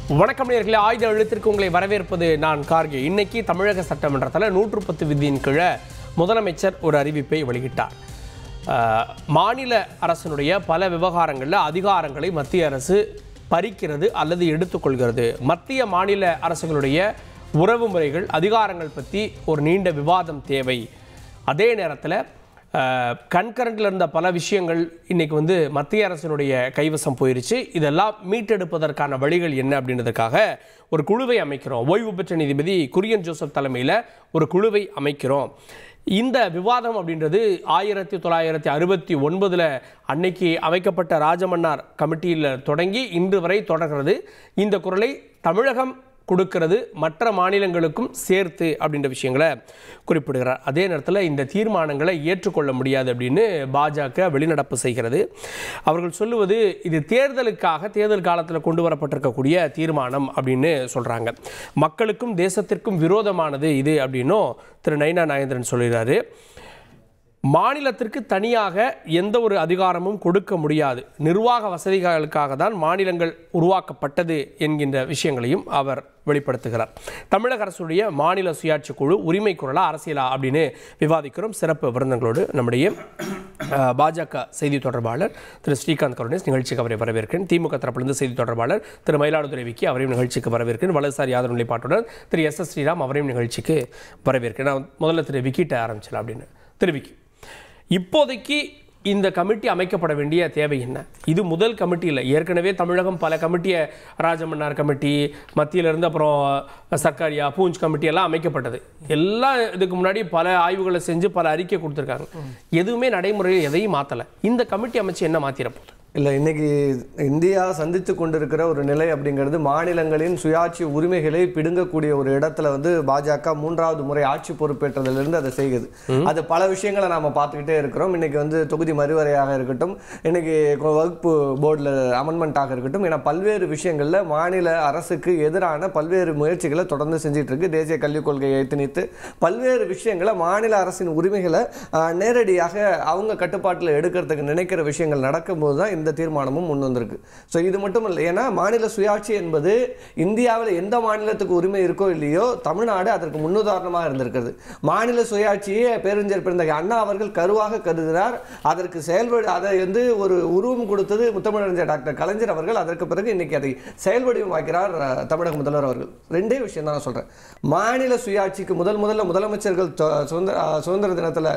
வணக்கம் நேயர்களே, ஆயுத எழுத்திற்கு உங்களை வரவேற்பது நான் கார்கே. இன்னைக்கு தமிழக சட்டமன்றத்தில் 110 விதியின் கீழே முதலமைச்சர் ஒரு அறிவிப்பை வெளியிட்டார். மாநில அரசினுடைய பல விவகாரங்களில் அதிகாரங்களை மத்திய அரசு பறிக்கிறது அல்லது எடுத்துக்கொள்கிறது. மத்திய மாநில அரசுகளுடைய உறவு முறைகள், அதிகாரங்கள் பற்றி ஒரு நீண்ட விவாதம் தேவை. அதே நேரத்தில் கண்கரண்டில் இருந்த பல விஷயங்கள் இன்றைக்கி மத்திய அரசினுடைய கைவசம் போயிருச்சு. இதெல்லாம் மீட்டெடுப்பதற்கான வழிகள் என்ன அப்படின்றதுக்காக ஒரு குழுவை அமைக்கிறோம். ஓய்வு பெற்ற நீதிபதி குரியன் ஜோசப் தலைமையில் ஒரு குழுவை அமைக்கிறோம். இந்த விவாதம் அப்படின்றது 1969 அன்னைக்கு அமைக்கப்பட்ட ராஜமன்னார் கமிட்டியில் தொடங்கி இன்று வரை தொடர்கிறது. இந்த குரலை தமிழகம் கொடுக்கிறது, மற்ற மாநிலங்களுக்கும் சேர்த்து அப்படின்ற விஷயங்களை குறிப்பிடுகிறார். அதே நேரத்தில் இந்த தீர்மானங்களை ஏற்றுக்கொள்ள முடியாது அப்படின்னு பாஜக வெளிநடப்பு செய்கிறது. அவர்கள் சொல்லுவது இது தேர்தல் காலத்தில் கொண்டு வரப்பட்டிருக்கக்கூடிய தீர்மானம் அப்படின்னு சொல்கிறாங்க. மக்களுக்கும் தேசத்திற்கும் விரோதமானது இது அப்படின்னும் திரு நயினா நாகேந்திரன் சொல்கிறாரு. மாநிலத்திற்கு தனியாக எந்த ஒரு அதிகாரமும் கொடுக்க முடியாது, நிர்வாக வசதிகளுக்காக தான் மாநிலங்கள் உருவாக்கப்பட்டது என்கின்ற விஷயங்களையும் அவர் வெளிப்படுத்துகிறார். தமிழக அரசுடைய மாநில சுயாட்சி குழு உரிமை குரலா அரசியலா அப்படின்னு விவாதிக்கிறோம். சிறப்பு விருந்தங்களோடு நம்முடைய பாஜக செய்தி தொடர்பாளர் திரு ஸ்ரீகாந்த் கருணேஷ் நிகழ்ச்சிக்கு அவரை வரவேற்கிறேன். திமுக தரப்பிலிருந்து செய்தி தொடர்பாளர் திரு மயிலாடுதுறை விக்கி அவரையும் நிகழ்ச்சிக்கு வரவேற்கிறேன். வலதுசாரி ஆதரவு நிலைப்பாட்டுடன் திரு எஸ் ஸ்ரீராம் அவரையும் நிகழ்ச்சிக்கு வரவேற்கிறேன். நான் முதல்ல திரு விக்கிட்ட ஆரம்பிச்சலாம் அப்படின்னு. திரு விக்கி, இப்போதைக்கு இந்த கமிட்டி அமைக்கப்பட வேண்டிய தேவை என்ன? இது முதல் கமிட்டி இல்லை. ஏற்கனவே தமிழகம் பல கமிட்டியை, ராஜமன்னார் கமிட்டி, மத்தியிலிருந்து அப்புறம் சர்க்காரியா, பூஞ்ச் கமிட்டி எல்லாம் அமைக்கப்பட்டது. எல்லாம் இதுக்கு முன்னாடி பல ஆய்வுகளை செஞ்சு பல அறிக்கை கொடுத்துருக்காங்க. எதுவுமே நடைமுறையில் எதையும் மாற்றலை. இந்த கமிட்டி அமைச்சு என்ன மாற்றிடப்போகுது? இல்லை, இன்னைக்கு இந்தியா சந்தித்து கொண்டிருக்கிற ஒரு நிலை அப்படிங்கிறது மாநிலங்களின் சுயாட்சி உரிமைகளை பிடுங்கக்கூடிய ஒரு இடத்துல பாஜக 3வது முறை ஆட்சி பொறுப்பேற்றதிலிருந்து அதை செய்யுது. அது பல விஷயங்களை நாம் பார்த்துக்கிட்டே இருக்கிறோம். இன்னைக்கு தொகுதி மறுவரையாக இருக்கட்டும், இன்னைக்கு வகுப்பு போர்டில் அமெண்ட்மெண்ட்டாக இருக்கட்டும், என பல்வேறு விஷயங்களில் மாநில அரசுக்கு எதிரான பல்வேறு முயற்சிகளை தொடர்ந்து செஞ்சிட்டு இருக்கு. தேசிய கல்விக் கொள்கையை திணித்து பல்வேறு விஷயங்களை மாநில அரசின் உரிமைகளை நேரடியாக அவங்க கட்டுப்பாட்டில் எடுக்கிறதுக்கு நினைக்கிற விஷயங்கள் நடக்கும்போது தான் இந்த தீர்மானமும் முன் வந்திருக்கு. ஸோ இது மட்டும் இல்லை, ஏன்னா மாநில சுயாட்சி என்பது இந்தியாவில் எந்த மாநிலத்துக்கு உரிமை இருக்கோ இல்லையோ தமிழ்நாடு அதற்கு முன்னுதாரணமாக இருந்திருக்கிறது. மாநில சுயாட்சியை பேரறிஞர் பெருந்தகை அண்ணா அவர்கள் கருவாக கருதுகிறார். அதற்கு அதை ஒரு உருவம் கொடுத்தது முத்தமிழறிஞர் டாக்டர் கலைஞர் அவர்கள். அதற்கு பிறகு இன்னைக்கு அதை செயல்வடிவமாக்கிறார் தமிழக முதல்வர் அவர்கள். ரெண்டே விஷயம் தான் நான் சொல்றேன். மாநில சுயாட்சிக்கு முதல்ல முதலமைச்சர்கள் சுதந்திர தினத்தில்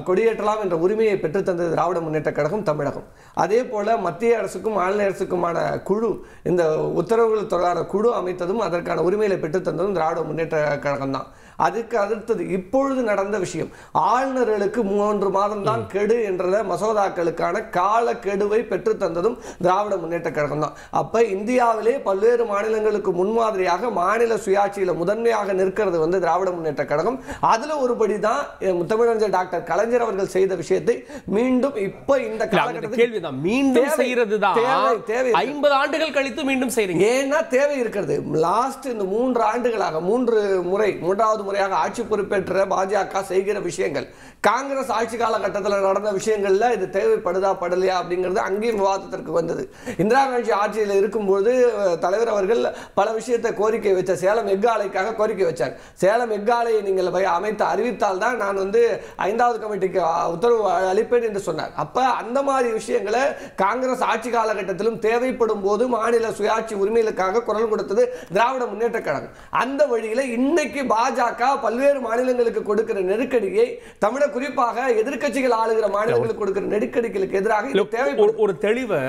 கொடியேற்றலாம் என்ற உரிமையை பெற்றுத்தந்தது திராவிட முன்னேற்ற கழகம் தமிழகம். அதே போல மத்திய அரசுக்கும் மாநில அரசுக்குமான குழு, இந்த உத்தரவுகள் தொடர்பான குழு அமைத்ததும் அதற்கான உரிமைகளை பெற்றுத்தந்ததும் திராவிட முன்னேற்ற கழகம் தான். அதுக்கு அடுத்தது இப்பொழுது நடந்த விஷயம், ஆளுநர்களுக்கு 3 மாதம் தான் கெடு என்ற மசோதாக்களுக்கான கால கெடுவை பெற்றுத்தந்ததும் திராவிட முன்னேற்ற கழகம் தான். அப்ப இந்தியாவிலே பல்வேறு மாநிலங்களுக்கு முன்மாதிரியாக மாநில சுயாட்சியில முதன்மையாக நிற்கிறது திராவிட முன்னேற்ற கழகம். அதுல ஒருபடி தான் முத்தமிழறிஞர் டாக்டர் கலைஞர் அவர்கள் செய்த விஷயத்தை மீண்டும் இப்ப இந்த காலகட்டத்தில் கேள்விதான், மீண்டும் செய்யறது தான் தேவை. 50 ஆண்டுகள் கழித்து மீண்டும் செய்றீங்க. ஏன்னா தேவை இருக்கிறது. லாஸ்ட் இந்த 3 ஆண்டுகளாக 3வது முறையாக ஆட்சி பொறுப்பேற்ற பாஜக செய்கிற விஷயங்கள், காங்கிரஸ் ஆட்சி காலகட்டத்தில் நடந்த விஷயங்கள்ல இது தேவைப்படுதா படலையா அப்படிங்கிறது அங்கேயும் விவாதத்திற்கு வந்தது. இந்திரா காந்தி ஆட்சியில் இருக்கும்போது தலைவர் அவர்கள் பல விஷயத்தை கோரிக்கை வச்சார். சேலம் எஃகு ஆலைக்காக கோரிக்கை வச்சார். சேலம் எஃகு ஆலையை நீங்கள் அமைத்து அறிவித்தால் தான் நான் 5வது கமிட்டிக்கு உத்தரவு அளிப்பேன் என்று சொன்னார். அப்ப அந்த மாதிரி விஷயங்களை காங்கிரஸ் ஆட்சி காலகட்டத்திலும் தேவைப்படும் போது மாநில சுயாட்சி உரிமைகளுக்காக குரல் கொடுத்தது திராவிட முன்னேற்ற கழகம். அந்த வழியில இன்னைக்கு பாஜக பல்வேறு மாநிலங்களுக்கு கொடுக்கிற நெருக்கடியை, தமிழக குறிப்பாக எதிர்க்கட்சிகள் ஆளுகிற மாநிலங்களுக்கு கொடுக்கிற நெருக்கடிகளுக்கு எதிராக ஒரு தெளிவை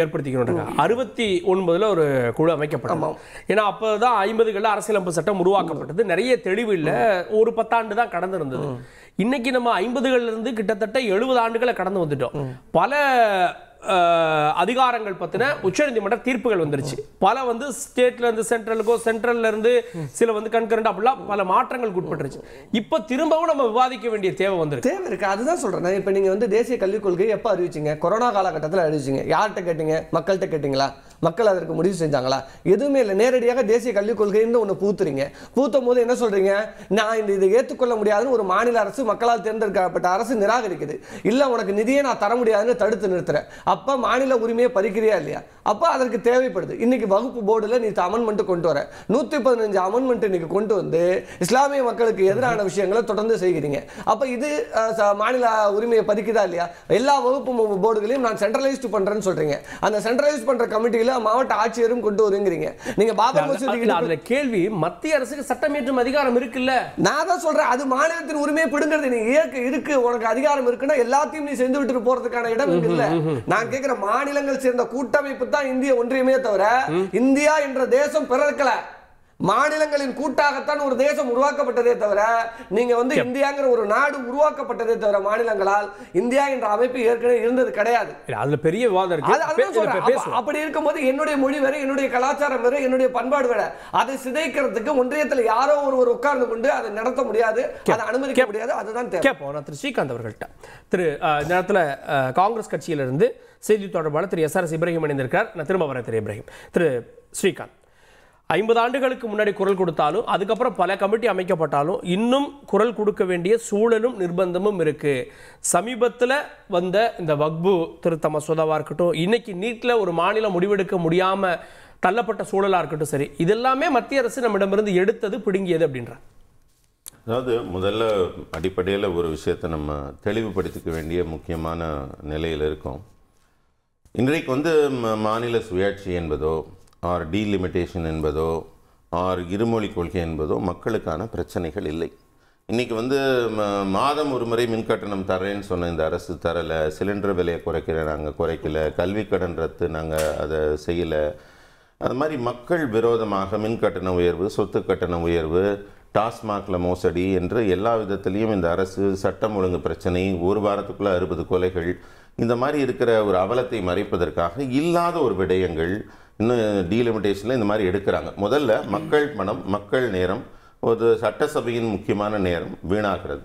ஏற்படுத்திக்கணும். 69 ஒரு குழு அமைக்கப்பட்டது. ஏன்னா அப்பதான் 50களில் அரசியலமைப்பு சட்டம் உருவாக்கப்பட்டது. நிறைய தெளிவு இல்லை, ஒரு 10 ஆண்டு தான் கடந்து இருந்தது. இன்னைக்கு நம்ம 50களில் இருந்து கிட்டத்தட்ட 70 ஆண்டுகளை கடந்து வந்துட்டோம். பல அதிகாரங்கள் பத்தின உச்சநீதிமன்ற தீர்ப்புகள் வந்துருச்சு. பல ஸ்டேட்ல இருந்து சென்ட்ரலுக்கோ, சென்ட்ரல்ல இருந்து சில கன்கரண்ட் அப்படிலாம் பல மாற்றங்களுக்கு உட்பட்டுருச்சு. இப்ப திரும்பவும் நம்ம விவாதிக்க வேண்டிய தேவை இருக்கு. அதுதான் சொல்றேன். இப்ப நீங்க தேசிய கல்விக் கொள்கை எப்ப அறிவிச்சீங்க? கொரோனா காலகட்டத்தில் அறிவிச்சீங்க. யார்கிட்ட கேட்டீங்க? மக்கள்கிட்ட கேட்டீங்களா? மக்கள் அதற்கு முடிவு செஞ்சாங்களா? எதுவுமே இல்லை. நேரடியாக தேசிய கல்விக் கொள்கைன்னு ஒன்று பூத்துறீங்க. பூத்தும் போது என்ன சொல்றீங்க? நான் இதை ஏற்றுக்கொள்ள முடியாதுன்னு ஒரு மாநில அரசு, மக்களால் தேர்ந்தெடுக்கப்பட்ட அரசு நிராகரிக்குது. இல்லை, உனக்கு நிதியை நான் தர முடியாதுன்னு தடுத்து நிறுத்துறேன். அப்ப மாநில உரிமையை பறிக்கிறியா இல்லையா? அப்ப அதற்கு தேவைப்படுது. இன்னைக்கு வகுப்பு போர்டுல நீ அமெண்ட்மெண்ட் கொண்டு வர 115 அமெண்ட்மெண்ட் இன்னைக்கு கொண்டு வந்து இஸ்லாமிய மக்களுக்கு எதிரான விஷயங்களை தொடர்ந்து செய்கிறீங்க. அப்ப இது மாநில உரிமையை பறிக்குதா இல்லையா? எல்லா வகுப்பு போர்டுகளையும் நான் சென்ட்ரலைஸ்ட் பண்றேன்னு சொல்றீங்க. அந்த சென்ட்ரலைஸ்ட் பண்ற கமிட்டியில மாவட்ட ஆட்சியரும் கொண்டு வருங்கிறீங்க. நீங்க பாபர் மசூதி அதுல கேள்வி, மத்திய அரசுக்கு சட்டமேற்றும் அதிகாரம் இருக்குல்ல? நான் தான் சொல்றேன், அது மாநிலத்தின் உரிமையை பிடுங்கிறது. நீ இருக்கு உனக்கு அதிகாரம் இருக்குன்னா எல்லாத்தையும் நீ செஞ்சு விட்டு போறதுக்கான இடம் இல்ல. நான் கேட்கிற மாநிலங்கள் சேர்ந்த கூட்டமைப்பு தான் இந்திய ஒன்றியமே தவிர இந்தியா என்ற தேசம் பிறக்கல. மாநிலங்களின் கூட்டாகத்தான் ஒரு தேசம் உருவாக்கப்பட்டதே தவிர நீங்க வந்து இந்தியாங்கிற ஒரு நாடு உருவாக்கப்பட்டதே தவிர மாநிலங்களால் இந்தியா என்ற அமைப்பு ஏற்கனவே இருந்தது கிடையாது. அதுல பெரிய விவாதம் இருக்கு. அப்படி இருக்கும்போது என்னுடைய மொழி வேற, என்னுடைய கலாச்சாரம் வேற, என்னுடைய பண்பாடு வேற. அதை சிதைக்கிறதுக்கு ஒன்றியத்தில் யாரோ ஒருவர் உட்கார்ந்து கொண்டு அதை நடத்த முடியாது, அதை அனுமதிக்க முடியாது. அதுதான் தேவை. திரு ஸ்ரீகாந்த் அவர்கள்ட்ட நேரத்தில் காங்கிரஸ் கட்சியிலிருந்து செய்தி தொடர்பாளர் திரு SRS இப்ராஹிம் இணைந்திருக்கார். நான் திரும்ப வரேன். திரு இப்ராஹிம், திரு ஸ்ரீகாந்த், 50 ஆண்டுகளுக்கு முன்னாடி குரல் கொடுத்தாலும் அதுக்கப்புறம் பல கமிட்டி அமைக்கப்பட்டாலும் இன்னும் குரல் கொடுக்க வேண்டிய சூழலும் நிர்பந்தமும் இருக்கு. சமீபத்தில் வந்த இந்த வக்பு திருத்த மசோதாவாக இருக்கட்டும், இன்னைக்கு நீட்டில் ஒரு மாநிலம் முடிவெடுக்க முடியாம தள்ளப்பட்ட சூழலாக இருக்கட்டும், சரி, இதெல்லாமே மத்திய அரசு நம்மிடமிருந்து எடுத்தது, பிடுங்கியது அப்படின்ற. அதாவது முதல்ல அடிப்படையில் ஒரு விஷயத்தை நம்ம தெளிவுபடுத்திக்க வேண்டிய முக்கியமான நிலையில் இருக்கோம். இன்றைக்கு வந்து மாநில சுயாட்சி என்பதோ ஆர் டீலிமிட்டேஷன் என்பதோ ஆர் இருமொழி கொள்கை என்பதோ மக்களுக்கான பிரச்சனைகள் இல்லை. இன்றைக்கி வந்து மாதம் ஒரு முறை மின்கட்டணம் தரேன்னு சொன்ன இந்த அரசு தரலை, சிலிண்டர் விலையை நாங்கள் குறைக்கலை, கல்வி கடன் ரத்து நாங்கள் அதை செய்யலை. அது மாதிரி மக்கள் விரோதமாக மின்கட்டண உயர்வு, சொத்து கட்டண உயர்வு, டாஸ்மாகில் மோசடி என்று எல்லா விதத்திலையும் இந்த அரசு சட்டம் ஒழுங்கு பிரச்சனை, ஒரு வாரத்துக்குள்ளே 60 கொலைகள், இந்த மாதிரி இருக்கிற ஒரு அவலத்தை மறைப்பதற்காக இல்லாத ஒரு விடயங்கள் இன்னும் டீலிமிட்டேஷனில் இந்த மாதிரி எடுக்கிறாங்க. முதல்ல மக்கள் பணம், மக்கள் நேரம், ஒரு சட்டசபையின் முக்கியமான நேரம் வீணாகிறது.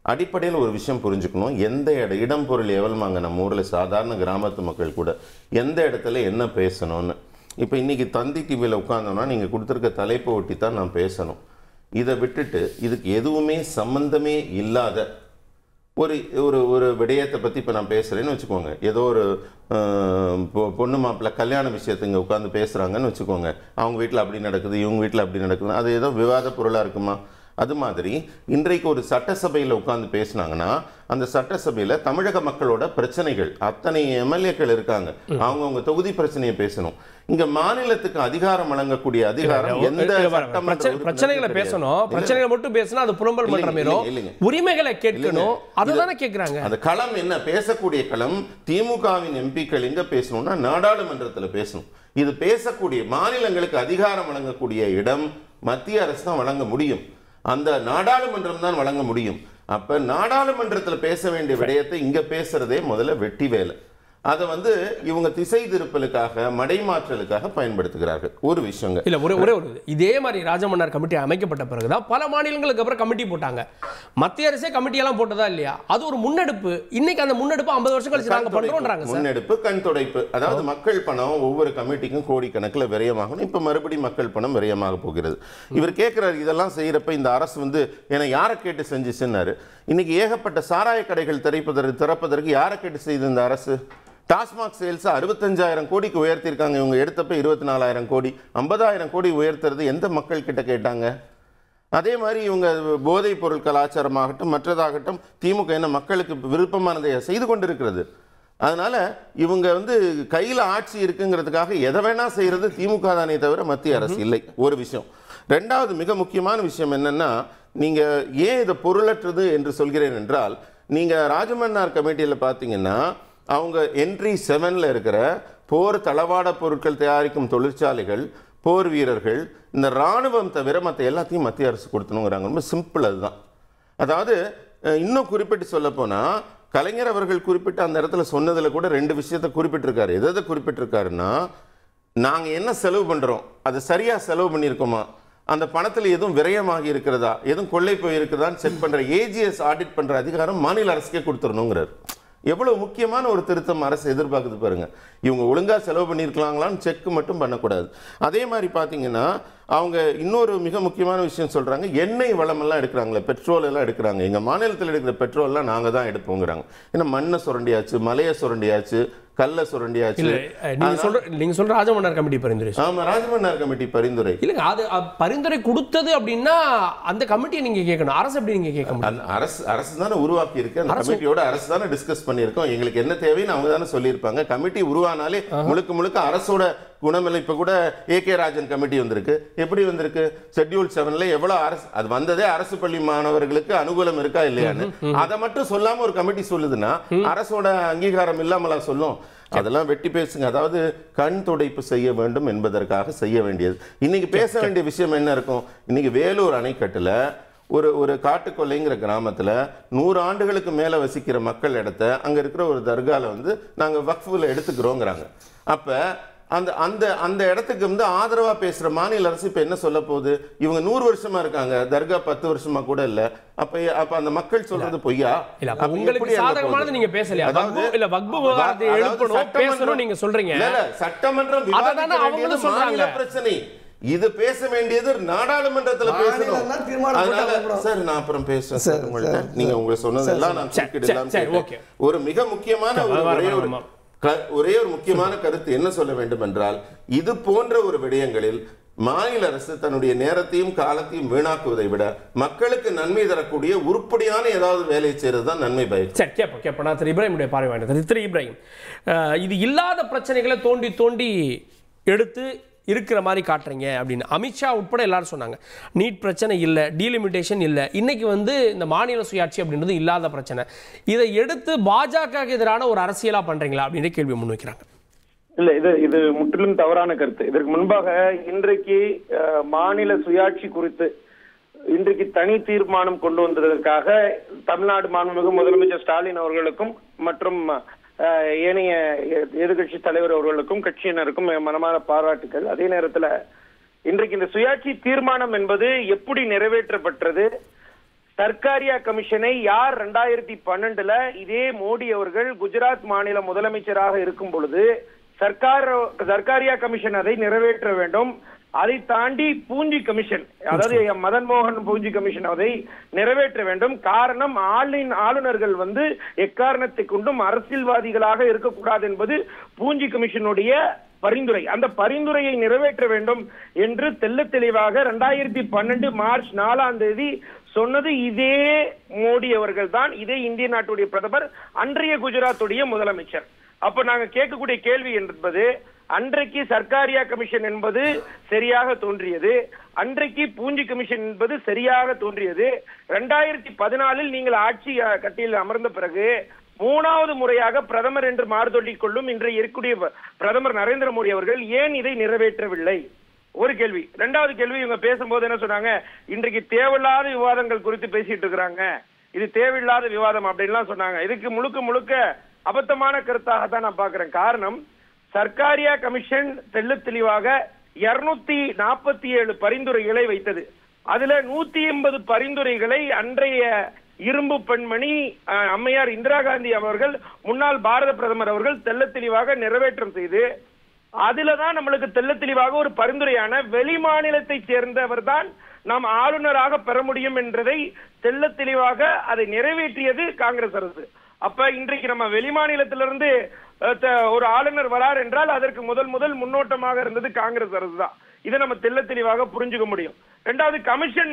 அடிப்படையில் ஒரு விஷயம் புரிஞ்சுக்கணும், எந்த இடம் பொருள் எவ்வளோமாங்க நம்ம ஊரில் சாதாரண கிராமத்து மக்கள் கூட எந்த இடத்துல என்ன பேசணும்னு. இப்போ இன்றைக்கி தந்தி டிவியில் உட்காந்தோன்னா நீங்கள் கொடுத்துருக்க தலைப்பை ஒட்டி தான் நான் பேசணும். இதை விட்டுட்டு இதுக்கு எதுவுமே சம்பந்தமே இல்லாத ஒரு ஒரு ஒரு விடயத்தை பற்றி இப்போ நான் பேசுகிறேன்னு வச்சுக்கோங்க. ஏதோ ஒரு பொண்ணு மாப்பிள்ளை கல்யாண விஷயத்துங்க உட்காந்து பேசுகிறாங்கன்னு வச்சுக்கோங்க. அவங்க வீட்டில் அப்படி நடக்குது, இவங்க வீட்டில் அப்படி நடக்குது, அது ஏதோ விவாத பொருளாக இருக்குமா? அது மாதிரி இன்றைக்கு ஒரு சட்டசபையில் உட்காந்து பேசினாங்கன்னா அந்த சட்டசபையில் தமிழக மக்களோட பிரச்சனைகள், அத்தனை எம்எல்ஏக்கள் இருக்காங்க, அவங்கவுங்க தொகுதி பிரச்சனையை பேசணும். இங்க மாநிலத்துக்கு அதிகாரம் வழங்கக்கூடிய அதிகாரம் எந்த பிரச்சனைகளை பேசணும், பிரச்சனைகளை மட்டும் பேசினா அது புறம்பல் மன்றமேறோ, உரிமைகளை கேட்கணும், அதுதானே கேட்கிறாங்க. அந்த களம் என்ன, பேசக்கூடிய களம் திமுகவின் எம்பிக்கள் எங்க பேசணும்னா நாடாளுமன்றத்தில் பேசணும். இது பேசக்கூடிய மாநிலங்களுக்கு அதிகாரம் வழங்கக்கூடிய இடம் மத்திய அரசு தான் வழங்க முடியும், அந்த நாடாளுமன்றம் தான் வழங்க முடியும். அப்ப நாடாளுமன்றத்தில் பேச வேண்டிய விடயத்தை இங்க பேசுறதே முதல்ல வெட்டி வேலை. அதை வந்து இவங்க திசை திருப்பலுக்காக, மடைமாற்றலுக்காக பயன்படுத்துகிறார்கள். ஒரு விஷயங்க இல்ல, ஒரே ஒரு இதே மாதிரி ராஜமன்னார் கமிட்டி அமைக்கப்பட்ட பிறகுதான் பல மாநிலங்களுக்கு அப்புறம் கமிட்டி போட்டாங்க. மத்திய அரசே கமிட்டி எல்லாம் போட்டதா இல்லையா? அது ஒரு முன்னெடுப்பு. இன்னைக்கு அந்த முன்னெடுப்பு 50 வருஷம் கழிச்சு நாங்க பண்றோம்ன்றாங்க. முன்னெடுப்பு, கண் துடைப்பு. அதாவது மக்கள் பணம் ஒவ்வொரு கமிட்டிக்கும் கோடிக்கணக்கில் விரயமாகணும். இப்ப மறுபடியும் மக்கள் பணம் விரயமாக போகிறது. இவர் கேட்கிறாரு, இதெல்லாம் செய்யறப்ப இந்த அரசு வந்து ஏன்னா யாரை கேட்டு செஞ்சுச்சுன்னாரு. இன்னைக்கு ஏகப்பட்ட சாராய கடைகள் திறப்பதற்கு யாரை கேட்டு செய்து இந்த அரசு? டாஸ்மாக் சேல்ஸ் 65,000 கோடிக்கு உயர்த்திருக்காங்க. இவங்க எடுத்தப்ப 24,000 கோடி, 50,000 கோடி உயர்த்துறது எந்த மக்கள் கிட்ட கேட்டாங்க? அதே மாதிரி இவங்க போதைப் பொருள் கலாச்சாரமாகட்டும் மற்றதாகட்டும் திமுக என்ன மக்களுக்கு விருப்பமானதை செய்து கொண்டிருக்கிறது. அதனால இவங்க வந்து கையில் ஆட்சி இருக்குங்கிறதுக்காக எதை வேணா செய்யறது திமுக தானே தவிர மத்திய அரசு இல்லை. ஒரு விஷயம். ரெண்டாவது மிக முக்கியமான விஷயம் என்னன்னா, நீங்க ஏன் இதை பொருளற்றது என்று சொல்கிறேன் என்றால், நீங்க ராஜமன்னார் கமிட்டியில் பார்த்தீங்கன்னா அவங்க என்ட்ரி 7ல் இருக்கிற போர் தளவாட பொருட்கள் தயாரிக்கும் தொழிற்சாலைகள், போர் வீரர்கள், இந்த இராணுவம் தவிர மற்ற எல்லாத்தையும் மத்திய அரசு கொடுத்தணுங்கிறாங்க. ரொம்ப சிம்பிள். அதுதான். அதாவது இன்னும் குறிப்பிட்டு சொல்ல போனால் கலைஞர் அவர்கள் குறிப்பிட்டு அந்த இடத்துல சொன்னதில் கூட 2 விஷயத்தை குறிப்பிட்டிருக்காரு. எதை குறிப்பிட்டிருக்காருன்னா, நாங்கள் என்ன செலவு பண்ணுறோம் அது சரியாக செலவு பண்ணியிருக்கோமா, அந்த பணத்தில் எதுவும் விரயமாகி இருக்கிறதா, எதுவும் கொள்ளை போயிருக்குதான்னு செக் பண்ணுற ஏஜிஎஸ் ஆடிட் பண்ணுற அதிகாரம் மாநில அரசுக்கே கொடுத்துடணுங்கிறார். எவ்வளவு முக்கியமான ஒரு திருத்தம் அரசு எதிர்பார்க்குது பாருங்க. இவங்க ஒழுங்கா செலவு பண்ணியிருக்கலாங்களான்னு செக் மட்டும் பண்ணக்கூடாது. அதே மாதிரி பார்த்தீங்கன்னா அவங்க இன்னொரு மிக முக்கியமான விஷயம் சொல்றாங்க, எண்ணெய் வளமெல்லாம் எடுக்கிறாங்களே, பெட்ரோல் எல்லாம் எடுக்கிறாங்க, எங்க மாநிலத்தில் எடுக்கிற பெட்ரோல்லாம் நாங்க தான் எடுப்போங்கிறாங்க. ஏன்னா மண்ணை சுரண்டியாச்சு, மலையை சுரண்டியாச்சு, கல்ல சுரண்டியாச்சு. நீங்க சொல்ற ராஜமன்னார் கமிட்டி பரிந்துரை. ஆமா, ராஜமன்னார் கமிட்டி பரிந்துரை இல்லங்க, அது பரிந்துரை கொடுத்தது அப்படின்னா அந்த கமிட்டியை நீங்க கேட்கணும். அரசு எப்படி நீங்க கேட்க முடியும்? அரசு தானே உருவாக்கி இருக்கு, அந்த கமிட்டியோட அரசு தானே டிஸ்கஸ் பண்ணியிருக்கோம். எங்களுக்கு என்ன தேவைன்னு அவங்க தானே சொல்லியிருப்பாங்க. கமிட்டி உருவானாலே முழுக்க முழுக்க அரசோட குணமில்லை. இப்ப கூட ஏகே ராஜன் கமிட்டி வந்திருக்கு. எப்படி வந்திருக்கு? ஷெட்யூல் 7ல எவ்வளவு அரசு, அது வந்ததே அரசு பள்ளி மாணவர்களுக்கு அனுகூலம் இருக்கா இல்லையான்னு அதை மட்டும் சொல்லாம ஒரு கமிட்டி சொல்லுதுன்னா அரசோட அங்கீகாரம் இல்லாமலா சொல்லும்? அதெல்லாம் வெட்டி பேசுங்க. அதாவது கண் துடைப்பு செய்ய வேண்டும் என்பதற்காக செய்ய வேண்டியது. இன்னைக்கு பேச வேண்டிய விஷயம் என்ன இருக்கும்? இன்னைக்கு வேலூர் அணைக்கட்டுல ஒரு காட்டுக்கொல்லைங்கிற கிராமத்துல 100 ஆண்டுகளுக்கு மேல வசிக்கிற மக்கள் இடத்த அங்க இருக்கிற ஒரு தர்கால வந்து நாங்க வக்ஃப்ல எடுத்துக்கிறோங்கிறாங்க. அப்ப அந்த அந்த அந்த இடத்துக்கு வந்து ஆதரவா பேசுற மாநில அரசு இப்ப என்ன சொல்ல போகுது? இவங்க 100 வருஷமா இருக்காங்க, தர்கா 10 வருஷமா கூட இல்ல. அப்ப அந்த மக்கள் சொல்றது பொய்யா? உங்களுக்கு சாதகமானது நீங்க பேசலையா? அதாவது இல்ல வக்ஃப் விவாதத்தை எழுப்பணும் பேசணும் நீங்க சொல்றீங்க. இல்ல, சட்டமன்றம் விவாதிக்க வேண்டியது மாநில பிரச்சனை. இது பேச வேண்டியது நாடாளுமன்றத்துல பேசணும். அதனால சார் நான் அப்புறம் பேசுறேன் சார் உங்கள்ட்ட. நீங்க உங்க சொன்னதெல்லாம் நான் கேட்கலாம். ஒரு மிக முக்கியமான ஒரே ஒரு முக்கியமான கருத்து என்ன சொல்ல வேண்டும் என்றால், இது போன்ற ஒரு விடயங்களில் மாநில அரசு தன்னுடைய நேரத்தையும் காலத்தையும் வீணாக்குவதை விட மக்களுக்கு நன்மை தரக்கூடிய உருப்படியான ஏதாவது வேலையை செய்யறது தான் நன்மை பயக்கும். சரி, கேட்போம். நான் திரு இப்ராஹிமுடைய பார்வை வாங்கினேன். திரு இப்ராஹிம், இது இல்லாத பிரச்சனைகளை தோண்டி தோண்டி எடுத்து இருக்கிற மாதிரி காட்டுறீங்க அப்படின்னு அமித்ஷா உட்பட எல்லாரும் சொன்னாங்க. நீட் பிரச்சனை இல்லை, டீலிமிட்டேஷன் இல்லை, இன்னைக்கு வந்து இந்த மாநில சுயாட்சி அப்படின்றது இல்லாத பிரச்சனை. இதை எடுத்து பாஜக எதிரான ஒரு அரசியலா பண்றீங்களா அப்படின்ற கேள்வி முன்வைக்கிறாங்க. இல்ல, இது முற்றிலும் தவறான கருத்து. இதற்கு முன்பாக இன்றைக்கு மாநில சுயாட்சி குறித்து இன்றைக்கு தனி தீர்மானம் கொண்டு வந்ததற்காக தமிழ்நாடு மாண்புமிகு முதலமைச்சர் ஸ்டாலின் அவர்களுக்கும் மற்றும் ஏனைய எதிர்கட்சி தலைவர் அவர்களுக்கும் கட்சியினருக்கும் மனமான பாராட்டுகள். அதே நேரத்தில் இன்றைக்கு இந்த சுயாட்சி தீர்மானம் என்பது எப்படி நிறைவேற்றப்பட்டது? சர்க்காரியா கமிஷனை யார் 2012 இதே மோடி அவர்கள் குஜராத் மாநில முதலமைச்சராக இருக்கும் பொழுது சர்க்காரியா கமிஷன் அதை நிறைவேற்ற வேண்டும். அதை தாண்டி பூஞ்சி கமிஷன், அதாவது மதன் மோகன் பூஞ்சி கமிஷன் அதை நிறைவேற்ற வேண்டும். காரணம், ஆளுநர்கள் வந்து எக்காரணத்தை கொண்டும் அரசியல்வாதிகளாக இருக்கக்கூடாது என்பது பூஞ்சி கமிஷனுடைய பரிந்துரை. அந்த பரிந்துரையை நிறைவேற்ற வேண்டும் என்று தெல்ல தெளிவாக 2012 மார்ச் 4 சொன்னது இதே மோடி அவர்கள் தான், இதே இந்திய நாட்டுடைய பிரதமர், அன்றைய குஜராத்துடைய முதலமைச்சர். அப்ப நாங்க கேட்கக்கூடிய கேள்வி என்பது, அன்றைக்கு சர்க்காரியா கமிஷன் என்பது சரியாக தோன்றியது, அன்றைக்கு பூஞ்சி கமிஷன் என்பது சரியாக தோன்றியது. 2014 நீங்கள் ஆட்சி கட்டியில் அமர்ந்த பிறகு 3வது முறையாக பிரதமர் என்று மாறுதொல்லிக் கொள்ளும் இன்றைய இருக்கக்கூடிய பிரதமர் நரேந்திர மோடி அவர்கள் ஏன் இதை நிறைவேற்றவில்லை? ஒரு கேள்வி. 2வது கேள்வி, இவங்க பேசும்போது என்ன சொன்னாங்க? இன்றைக்கு தேவையில்லாத விவாதங்கள் குறித்து பேசிட்டு இருக்கிறாங்க, இது தேவையில்லாத விவாதம் அப்படின்லாம் சொன்னாங்க. இதுக்கு முழுக்க முழுக்க அபத்தமான கருத்தாக தான் நான் பாக்குறேன். காரணம், சர்க்காரியா கமிஷன் தெள்ள தெளிவாக 247 பரிந்துரைகளை வைத்தது. அதுல 180 பரிந்துரைகளை அன்றைய இரும்பு பெண்மணி அம்மையார் இந்திரா காந்தி அவர்கள், முன்னாள் பாரத பிரதமர் அவர்கள் தெள்ள தெளிவாக நிறைவேற்றம் செய்து, அதுலதான் நம்மளுக்கு தெள்ள தெளிவாக ஒரு பரிந்துரையான வெளி மாநிலத்தை சேர்ந்தவர் தான் நாம் ஆளுநராக பெற முடியும் என்றதை தெள்ள தெளிவாக அதை நிறைவேற்றியது காங்கிரஸ் அரசு. அப்ப இன்றைக்கு நம்ம வெளிமாநிலத்திலிருந்து ஒரு ஆளுநர் வரார் என்றால் அதற்கு முதல் முன்னோட்டமாக இருந்தது காங்கிரஸ் அரசு தான். இதை நம்ம தெள்ள தெளிவாக புரிஞ்சுக்க முடியும். 2வது, கமிஷன்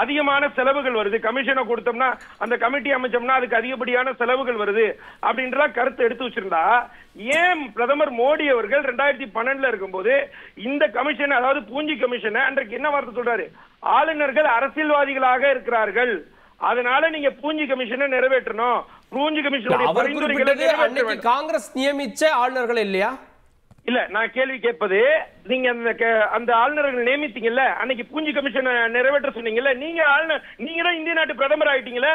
அதிகமான செலவுகள் வருது, கமிஷனை கொடுத்தோம்னா அந்த கமிட்டி அமைச்சோம்னா அதுக்கு அதிகப்படியான செலவுகள் வருது அப்படின்ற கருத்து எடுத்து வச்சிருந்தா ஏன் பிரதமர் மோடி அவர்கள் 2012 இருக்கும்போது இந்த கமிஷன், அதாவது பூஞ்சி கமிஷனை, அன்றைக்கு என்ன வார்த்தை சொல்றாரு? ஆளுநர்கள் அரசியல்வாதிகளாக இருக்கிறார்கள், அதனால நீங்க பூஞ்சி கமிஷனை நிறைவேற்றணும். பூஞ்சி கமிஷனுடைய பரிந்துரைகளை காங்கிரஸ் நியமிச்ச ஆளுநர்கள் இல்லையா? இல்ல, நான் கேள்வி கேட்பது, நீங்க அந்த ஆளுநர்கள் நியமித்தீங்கல்ல, அன்னைக்கு பூஞ்சி கமிஷனை நிறைவேற்ற சொன்னீங்கல்ல, நீங்க தான் இந்திய நாட்டு பிரதமர் ஆயிட்டீங்களே,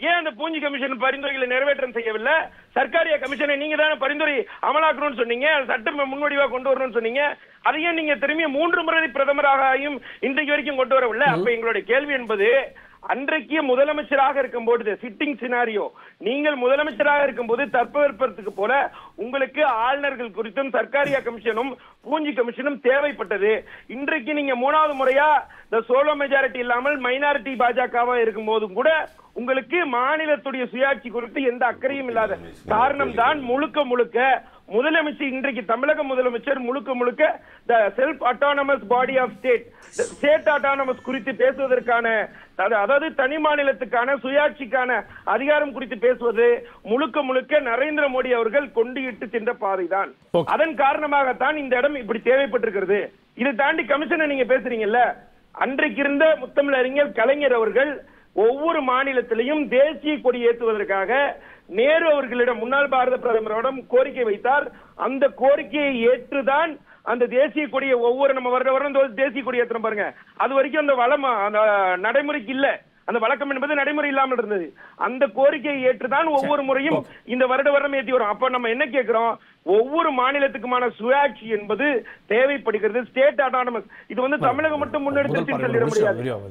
ஏன் அந்த பூஞ்சி கமிஷன் பரிந்துரைகளை நிறைவேற்றம் செய்யவில்லை? சர்க்காரியா கமிஷனை நீங்க தானே பரிந்துரை அமலாக்கணும்னு சொன்னீங்க, சட்டம் முன்னோடிவா கொண்டு வரணும்னு சொன்னீங்க, அதையும் நீங்க திரும்பி 3 முறை பிரதமராகவும் இன்றைக்கு வரைக்கும் கொண்டு வரவில்லை. அப்ப எங்களுடைய கேள்வி என்பது, அன்றைக்கு முதலமைச்சராக இருக்கும்போது சிட்டிங் சினாரியோ, நீங்கள் முதலமைச்சராக இருக்கும்போது தட்பவெப்பத்துக்கு போல உங்களுக்கு ஆளுநர்கள் குறித்தும் சர்க்காரியா கமிஷனும் பூஞ்சி கமிஷனும் தேவைப்பட்டது. இன்றைக்கு நீங்க 3வது முறையா இந்த சோலோ மெஜாரிட்டி இல்லாமல் மைனாரிட்டி பாஜகவா இருக்கும் போதும் கூட உங்களுக்கு மாநிலத்துடைய சுயாட்சி குறித்து எந்த அக்கறையும் இல்லாத காரணம் தான் முழுக்க முதலமைச்சர் இன்றைக்கு தமிழக முதலமைச்சர் முழுக்க self autonomous body of state autonomous குறித்து பேசுவதற்கான, அதாவது தனி மாநிலத்துக்கான சுயாட்சிக்கான அதிகாரம் குறித்து பேசுவது முழுக்க நரேந்திர மோடி அவர்கள் கொண்டு இட்டு சென்ற பாதைதான். அதன் காரணமாகத்தான் இந்த இடம் இப்படி தேவைப்பட்டிருக்கிறது. இதை தாண்டி கமிஷனை நீங்க பேசுறீங்கல்ல, அன்றைக்கு இருந்த முத்தமிழறிஞர் கலைஞர் அவர்கள் ஒவ்வொரு மாநிலத்திலையும் தேசிய கொடி ஏற்றுவதற்காக நேரு அவர்களிடம், முன்னாள் பாரத பிரதமரிடம் கோரிக்கை வைத்தார். அந்த கோரிக்கையை ஏற்றுதான் அந்த தேசிய கொடியை ஒவ்வொரு நம்ம வருடம் தேசிய கொடி ஏற்றணும் பாருங்க. அது வரைக்கும் அந்த வளம் அந்த நடைமுறைக்கு இல்ல, அந்த வழக்கம் என்பது நடைமுறை இல்லாமல் இருந்தது. அந்த கோரிக்கையை ஏற்றுதான் ஒவ்வொரு முறையும் இந்த வருடம் ஏற்றி வரும். அப்ப நம்ம என்ன கேட்கிறோம், ஒவ்வொரு மாநிலத்துக்குமான சுயாட்சி என்பது தேவைப்படுகிறது. ஸ்டேட் அட்டானமஸ் இது வந்து தமிழகம் மட்டும் முன்னெடுத்து சொல்லிட முடியாது.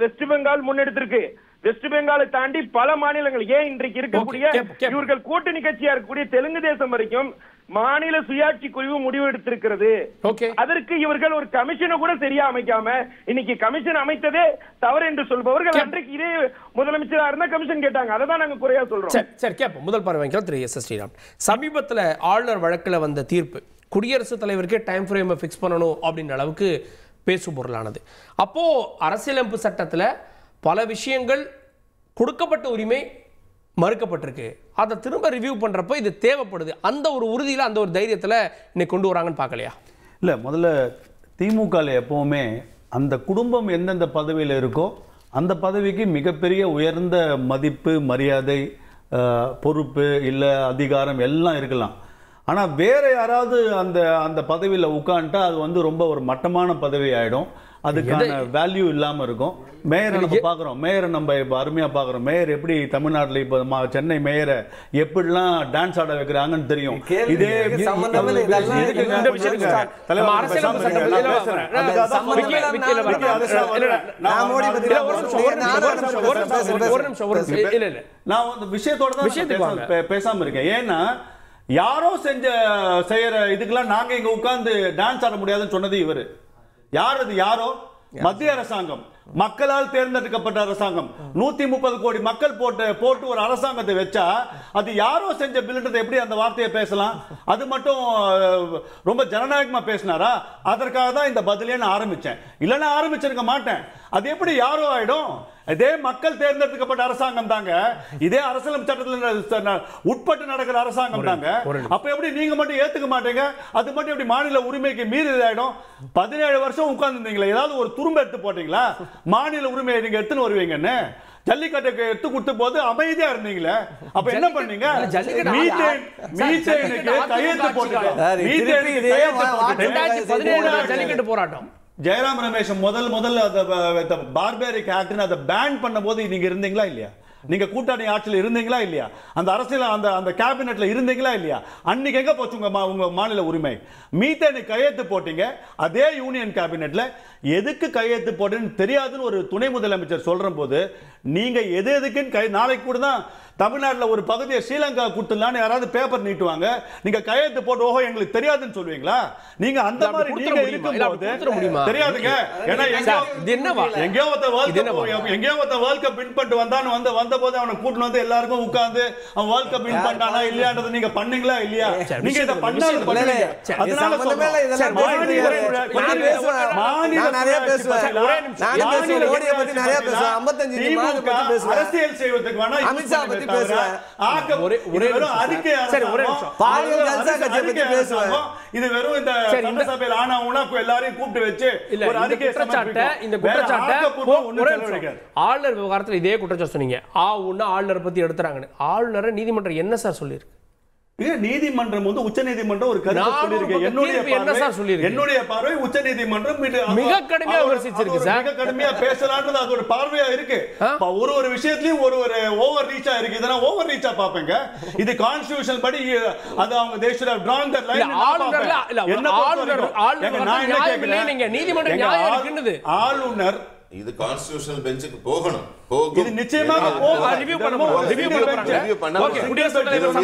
வெஸ்ட் பெங்கால் முன்னெடுத்திருக்கு. வெஸ்ட் பெங்காலை தாண்டி பல மாநிலங்கள், ஏன் இன்றைக்கு இருக்கக்கூடிய இவர்கள் கூட்டணி கட்சியா இருக்கக்கூடிய தெலுங்கு தேசம் வரைக்கும் மாநில சுயாட்சி குழு முடிவு எடுத்திருக்கிறது. அதற்கு இவர்கள் ஒரு கமிஷனை கூட சரியா அமைக்காம இன்னைக்கு கமிஷன் அமைத்ததே தவறு என்று சொல்பவர்கள் அன்றைக்கு இதே முதலமைச்சரா இருந்தா கமிஷன் கேட்டாங்க. அதை தான் நாங்க குறையா சொல்றோம். சரி கேட்போம். முதல் பார்வை திரு எஸ் எஸ் ஸ்ரீராம், சமீபத்தில் ஆளுநர் வழக்கில் வந்த தீர்ப்பு குடியரசுத் தலைவருக்கே டைம் ஃப்ரேமை ஃபிக்ஸ் பண்ணணும் அப்படின்ற அளவுக்கு பேசு பொருளானது. அப்போ அரசியலமைப்பு சட்டத்தில் பல விஷயங்கள் கொடுக்கப்பட்ட உரிமை மறுக்கப்பட்டிருக்கு. அதை திரும்ப ரிவ்யூ பண்றப்ப இது தேவைப்படுது. அந்த ஒரு உறுதியில், அந்த ஒரு தைரியத்தில் இன்னைக்கு கொண்டு வராங்கன்னு பார்க்கலையா? இல்லை, முதல்ல திமுகவில் எப்போவுமே அந்த குடும்பம் எந்தெந்த பதவியில் இருக்கோ அந்த பதவிக்கு மிகப்பெரிய உயர்ந்த மதிப்பு, மரியாதை, பொறுப்பு, இல்லை அதிகாரம் எல்லாம் இருக்கலாம். ஆனால் வேற யாராவது அந்த அந்த பதவியில் உட்காந்துட்டா அது வந்து ரொம்ப ஒரு மட்டமான பதவி ஆகிடும். அதுக்கான வேல்யூ இல்லாமல் இருக்கும். மேயரை நம்ம பார்க்குறோம், மேயரை நம்ம இப்போ அருமையாக பார்க்குறோம். மேயர் எப்படி தமிழ்நாட்டில் இப்போ சென்னை மேயரை எப்படிலாம் டான்ஸ் ஆட வைக்கிறாங்கன்னு தெரியும். இதே நான் வந்து விஷயத்தோட தான் பேசாம இருக்கேன். ஏன்னா யாரோ செய்யற இதுக்கெல்லாம் நாங்க இங்க உட்கார்ந்து டான்ஸ் ஆட முடியாதுன்னு சொன்னது இவரு. யார் அது? யாரோ மத்திய அரசாங்கம், மக்களால் தேர்ந்தெடுக்கப்பட்ட அரசாங்கம், 130 கோடி மக்கள் போட்டு ஒரு அரசாங்கத்தை வச்சா அது யாரோ செஞ்ச பில்ன்றதை எப்படி அந்த வார்த்தையை பேசலாம்? அது மட்டும் ரொம்ப ஜனநாயகமா பேசினாரா? அதற்காக தான் இந்த பதிலே நான் ஆரம்பிச்சேன். இல்லைன்னா ஆரம்பிச்சிருக்க மாட்டேன். அது எப்படி யாரோ ஆயிடும்? இதே மக்கள் தேர்ந்தெடுக்கப்பட்ட அரசாங்கம் தாங்க, இதே அரசியலமைப்பு சட்டத்தில் உட்பட்டு நடக்கிற அரசாங்கம் தாங்க. அப்ப எப்படி நீங்க மட்டும் ஏத்துக்க மாட்டீங்க? அது மட்டும் எப்படி மாநில உரிமைக்கு மீறி ஆயிடும்? 17 வருஷம் உட்கார்ந்துருந்தீங்களா? ஏதாவது ஒரு துரும்ப எடுத்து போட்டீங்களா? மாநில உரிமையை நீங்க எடுத்துன்னு வருவீங்கன்னு ஜல்லிக்கட்டுக்கு எடுத்து கொடுத்த போது அமைதியா இருந்தீங்களே, அப்ப என்ன பண்ணீங்க? கையெழுத்து ஜல்லிக்கட்டு போராட்டம் ஜெயராம் ரமேஷ் முதல்ல பார்பேரிக் ஆக்ட் அதை பேன் பண்ண போது நீங்க இருந்தீங்களா இல்லையா? நீங்க கூட்டணி ஆட்சியில் இருந்தீங்களா இல்லையா? அந்த அரசியல் அந்த கேபினெட்ல இருந்தீங்களா இல்லையா? அன்னைக்கு எங்க போச்சு உங்க மாநில உரிமை? மீத்தேனை கையெழுத்து போட்டீங்க அதே யூனியன் கேபினெட்ல. எதுக்கு கையெழுத்து போட்டேன்னு தெரியாதுன்னு ஒரு துணை முதலமைச்சர் சொல்ற போது நீங்க எதுக்குன்னு நாளைக்கு கூட தான் தமிழ்நாட்டில் ஒரு பகுதியை ஸ்ரீலங்கா கொடுத்துடலான்னு யாராவது பேப்பர் நீட்டுவாங்க. நீங்க கையெழுத்து போட்டு ஓஹோ எங்களுக்கு தெரியாதுன்னு சொல்லுவீங்களா? நீங்க அந்த மாதிரி நீங்க இருக்கும்போது தெரியாதுங்க. ஏன்னா எங்கேயோ ஒருத்த வேர்ல்ட் கப் வின் பண்ணிட்டு வந்த போது அவனை கூட்டிட்டு வந்து எல்லாருக்கும் உட்கார்ந்து அவன் வேர்ல்ட் கப் வின் பண்ணானா இல்லையான்றது நீங்க பண்ணீங்களா இல்லையா? நீங்க இதை பண்ணாலும் பண்ணுவீங்க. அதனால அரசியல் செய்வதற்கு வேணா இது வெறும் இந்த சட்டசபையில் ஆனவனா எல்லாரையும் கூப்பிட்டு வச்சு ஒரு அறிக்கை ஆளுநர் விவகாரத்தில் இதே குற்றச்சாட்டு சொன்னீங்க. ஆளுநரை பத்தி எடுத்துறாங்க. ஆளுநரை நீதிமன்றம் என்ன சார் சொல்லியிருக்கு? நீதிமன்றம் வந்து உச்ச நீதிமன்றம் ஒரு கருத்து சொல்லியிருக்கு. என்னுடைய பார்வை உச்ச நீதிமன்றம் மிக கடுமையா விமர்சிச்சிருக்கு சார். மிக கடுமையா பேசலாம்ன்றது அதோட பார்வையா இருக்கு. ஒரு விஷயத்துலயும் ஒரு ஓவர் ரீச்சா இருக்கு. இதெல்லாம் ஓவர் ரீச்சா பாப்பீங்க. இது கான்ஸ்டிடியூஷன் படி அது அவங்க they should have drawn that line. ஆளுநர் இது கான்ஸ்டிடியூஷனல் பெஞ்சுக்கு போகணும். இது நிச்சயமாக ரிவ்யூ பண்ண ஓகே குடியரசுத் தலைவர்